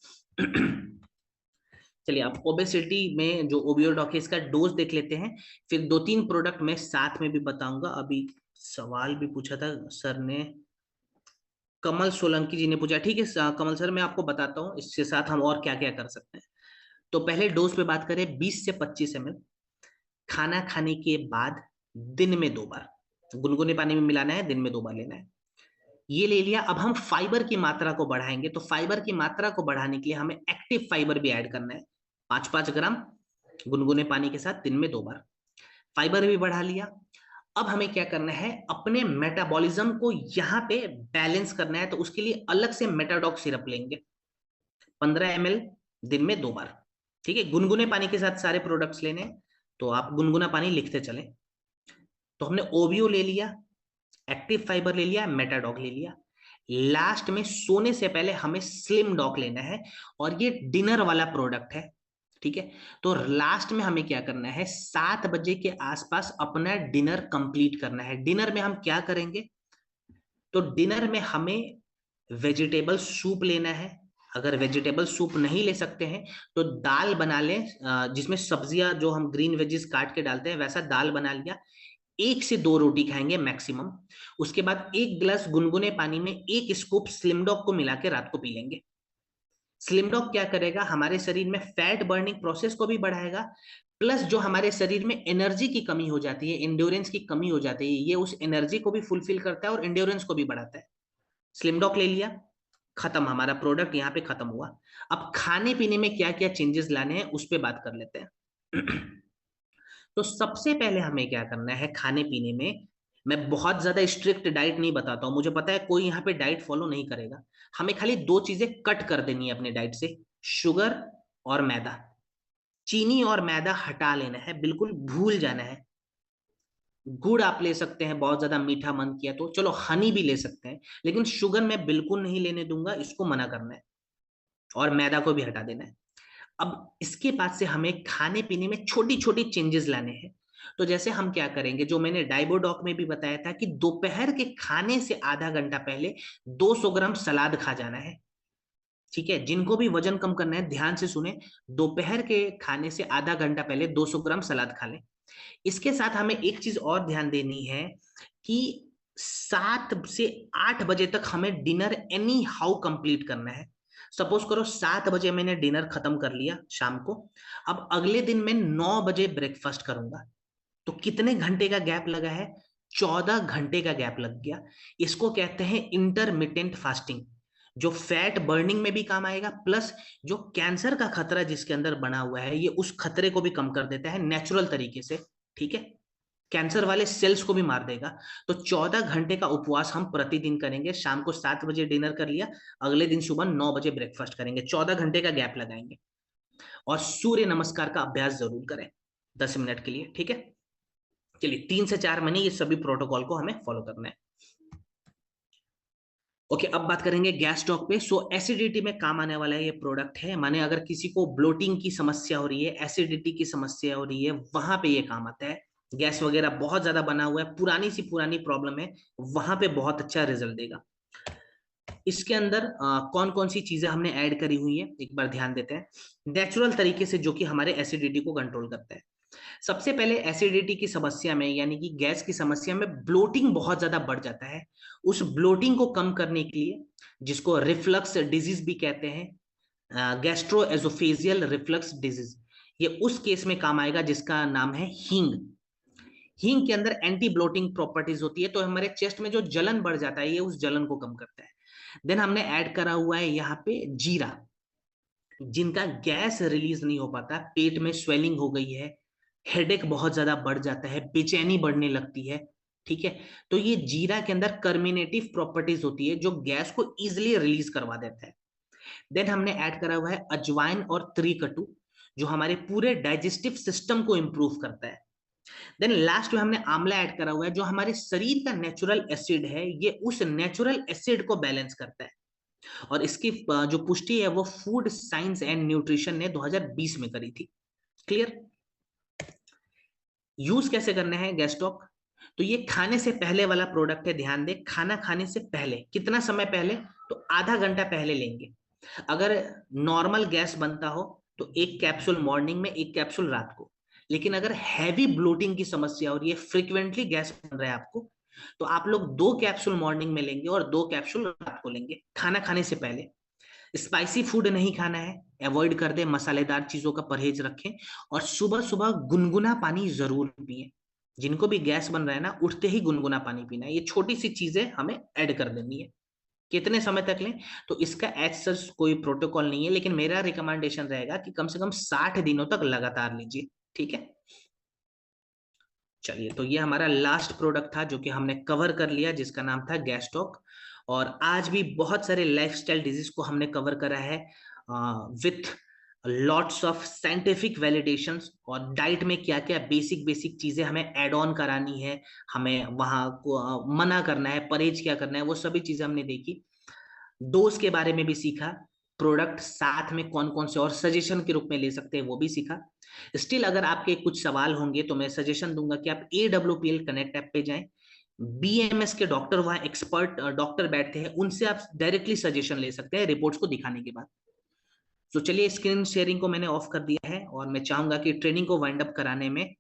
S1: चलिए, आप ओबेसिटी में जो ओबियोडॉक है इसका डोज देख लेते हैं, फिर दो तीन प्रोडक्ट मैं साथ में भी बताऊंगा। अभी सवाल भी पूछा था सर ने, कमल सोलंकी जी ने पूछा, ठीक है कमल सर, मैं आपको बताता हूँ इसके साथ हम और क्या क्या कर सकते हैं। तो पहले डोज पे बात करें, 20 से 25 ml खाना खाने के बाद दिन में 2 बार, गुनगुने पानी में मिलाना है, दिन में 2 बार लेना है। ये ले लिया। अब हम फाइबर की मात्रा को बढ़ाएंगे, तो फाइबर की मात्रा को बढ़ाने के लिए हमें एक्टिव फाइबर भी ऐड करना है, 5-5 ग्राम गुनगुने पानी के साथ दिन में 2 बार। फाइबर भी बढ़ा लिया। अब हमें क्या करना है, अपने मेटाबॉलिज्म को यहाँ पे बैलेंस करना है, तो उसके लिए अलग से मेटाडॉक सिरप लेंगे, 15 ml दिन में 2 बार। ठीक है, गुनगुने पानी के साथ सारे प्रोडक्ट्स लेने, तो आप गुनगुना पानी लिखते चले। तो हमने ओबियो ले लिया, एक्टिव फाइबर ले लिया, मेटाडॉक ले लिया। लास्ट में सोने से पहले हमें स्लिम डॉक लेना है, और ये डिनर वाला प्रोडक्ट है। ठीक है, तो लास्ट में हमें क्या करना है, 7 बजे के आसपास अपना डिनर कंप्लीट करना है। डिनर में हम क्या करेंगे, तो डिनर में हमें वेजिटेबल सूप लेना है। अगर वेजिटेबल सूप नहीं ले सकते हैं तो दाल बना लें, जिसमें सब्जियां जो हम ग्रीन वेजिस काट के डालते हैं वैसा दाल बना लिया। 1 से 2 रोटी खाएंगे मैक्सिमम। उसके बाद 1 गिलास गुनगुने पानी में 1 स्कूप स्लिमडॉक को मिला के रात को पी लेंगे। स्लिमडॉक क्या करेगा, हमारे शरीर में फैट बर्निंग प्रोसेस को भी बढ़ाएगा, प्लस जो हमारे शरीर में एनर्जी की कमी हो जाती है, इंड्योरेंस की कमी हो जाती है, ये उस एनर्जी को भी फुलफिल करता है और इंड्योरेंस को भी बढ़ाता है। स्लिमडॉक ले लिया, खत्म, हमारा प्रोडक्ट यहाँ पे खत्म हुआ। अब खाने पीने में क्या क्या चेंजेस लाने हैं उस पर बात कर लेते हैं। तो सबसे पहले हमें क्या करना है खाने पीने में, मैं बहुत ज्यादा स्ट्रिक्ट डाइट नहीं बताता हूं, मुझे पता है कोई यहाँ पे डाइट फॉलो नहीं करेगा। हमें खाली 2 चीजें कट कर देनी है अपने डाइट से, शुगर और मैदा। चीनी और मैदा हटा लेना है, बिल्कुल भूल जाना है। गुड़ आप ले सकते हैं, बहुत ज्यादा मीठा मन किया तो चलो हनी भी ले सकते हैं, लेकिन शुगर मैं बिल्कुल नहीं लेने दूंगा, इसको मना करना है। और मैदा को भी हटा देना है। अब इसके बाद से हमें खाने पीने में छोटी छोटी चेंजेस लाने हैं। तो जैसे हम क्या करेंगे, जो मैंने डाइबोडॉक में भी बताया था कि दोपहर के खाने से आधा घंटा पहले 200 ग्राम सलाद खा जाना है। ठीक है, जिनको भी वजन कम करना है ध्यान से सुने, दोपहर के खाने से आधा घंटा पहले 200 ग्राम सलाद खा लें। इसके साथ हमें एक चीज और ध्यान देनी है कि 7 से 8 बजे तक हमें डिनर एनी हाउ कंप्लीट करना है। सपोज करो 7 बजे मैंने डिनर खत्म कर लिया शाम को, अब अगले दिन मैं 9 बजे ब्रेकफास्ट करूंगा। तो कितने घंटे का गैप लगा है, 14 घंटे का गैप लग गया। इसको कहते हैं इंटरमिटेंट फास्टिंग, जो फैट बर्निंग में भी काम आएगा, प्लस जो कैंसर का खतरा जिसके अंदर बना हुआ है ये उस खतरे को भी कम कर देता है नेचुरल तरीके से। ठीक है, कैंसर वाले सेल्स को भी मार देगा। तो 14 घंटे का उपवास हम प्रतिदिन करेंगे, शाम को 7 बजे डिनर कर लिया, अगले दिन सुबह 9 बजे ब्रेकफास्ट करेंगे, 14 घंटे का गैप लगाएंगे। और सूर्य नमस्कार का अभ्यास जरूर करें 10 मिनट के लिए। ठीक है, चलिए 3 से 4 महीने ये सभी प्रोटोकॉल को हमें फॉलो करना है। ओके, अब बात करेंगे गैस स्टॉक पे। सो एसिडिटी में काम आने वाला है ये प्रोडक्ट है, माने अगर किसी को ब्लोटिंग की समस्या हो रही है, एसिडिटी की समस्या हो रही है, वहां पे ये काम आता है। गैस वगैरह बहुत ज्यादा बना हुआ है, पुरानी सी पुरानी प्रॉब्लम है, वहां पे बहुत अच्छा रिजल्ट देगा। इसके अंदर कौन कौन सी चीजें हमने ऐड करी हुई है एक बार ध्यान देते हैं, नेचुरल तरीके से, जो कि हमारे एसिडिटी को कंट्रोल करता है। सबसे पहले एसिडिटी की समस्या में, यानी कि गैस की समस्या में ब्लोटिंग बहुत ज्यादा बढ़ जाता है। उस ब्लोटिंग को कम करने के लिए, जिसको रिफ्लक्स डिजीज भी कहते हैं, गैस्ट्रो एजोफेजियल रिफ्लक्स डिजीज, ये उस केस में काम आएगा जिसका नाम है हींग। हींग के अंदर एंटी ब्लोटिंग प्रॉपर्टीज होती है, तो हमारे चेस्ट में जो जलन बढ़ जाता है ये उस जलन को कम करता है। देन हमने ऐड करा हुआ है यहाँ पे जीरा। जिनका गैस रिलीज नहीं हो पाता, पेट में स्वेलिंग हो गई है, हेडेक बहुत ज्यादा बढ़ जाता है, बेचैनी बढ़ने लगती है, ठीक है, तो ये जीरा के अंदर कर्मिनेटिव प्रॉपर्टीज होती है जो गैस को इजिली रिलीज करवा देता है। देन हमने ऐड करा हुआ है अजवाइन और त्रिकटु, जो हमारे पूरे डाइजेस्टिव सिस्टम को इंप्रूव करता है। देन लास्ट में हमने आंवला ऐड करा हुआ है, जो हमारे शरीर का नेचुरल एसिड है, ये उस नेचुरल एसिड को बैलेंस करता है। और इसकी जो पुष्टि है वो फूड साइंस एंड न्यूट्रिशन ने 2020 में करी थी। क्लियर? यूज कैसे करने हैं गैस्टॉक? तो ये खाने से पहले वाला प्रोडक्ट है, ध्यान दे, खाना खाने से पहले। कितना समय पहले? तो आधा घंटा पहले लेंगे। अगर नॉर्मल गैस बनता हो तो एक कैप्सूल मॉर्निंग में, एक कैप्सूल रात को। लेकिन अगर हैवी ब्लोटिंग की समस्या और ये फ्रिक्वेंटली गैस बन रहा है आपको, तो आप लोग 2 कैप्सूल मॉर्निंग में लेंगे और 2 कैप्सूल रात को लेंगे, खाना खाने से पहले। स्पाइसी फूड नहीं खाना है, अवॉइड कर दे, मसालेदार चीजों का परहेज रखें, और सुबह सुबह गुनगुना पानी जरूर पिए। जिनको भी गैस बन रहा है ना, उठते ही गुनगुना पानी पीना है। ये छोटी सी चीजें हमें ऐड कर देनी है। कितने समय तक लें? तो इसका एज सच कोई प्रोटोकॉल नहीं है, लेकिन मेरा रिकमेंडेशन रहेगा कि कम से कम 60 दिनों तक लगातार लीजिए, ठीक है। चलिए, तो ये हमारा लास्ट प्रोडक्ट था जो कि हमने कवर कर लिया, जिसका नाम था गैस्टॉक। और आज भी बहुत सारे लाइफस्टाइल डिजीज को हमने कवर करा है with lots of scientific validations, और डाइट में क्या क्या बेसिक बेसिक चीजें हमें ऐड ऑन करानी है, हमें वहां को मना करना है, परहेज क्या करना है, वो सभी चीजें हमने देखी। डोज के बारे में भी सीखा, प्रोडक्ट साथ में कौन कौन से और सजेशन के रूप में ले सकते हैं वो भी सीखा। स्टिल अगर आपके कुछ सवाल होंगे तो मैं सजेशन दूंगा कि आप AWPL कनेक्ट ऐप पे जाएं। BMS के डॉक्टर, वहां एक्सपर्ट डॉक्टर बैठते हैं, उनसे आप डायरेक्टली सजेशन ले सकते हैं रिपोर्ट्स को दिखाने के बाद। तो चलिए, स्क्रीन शेयरिंग को मैंने ऑफ कर दिया है और मैं चाहूंगा कि ट्रेनिंग को वाइंड अप कराने में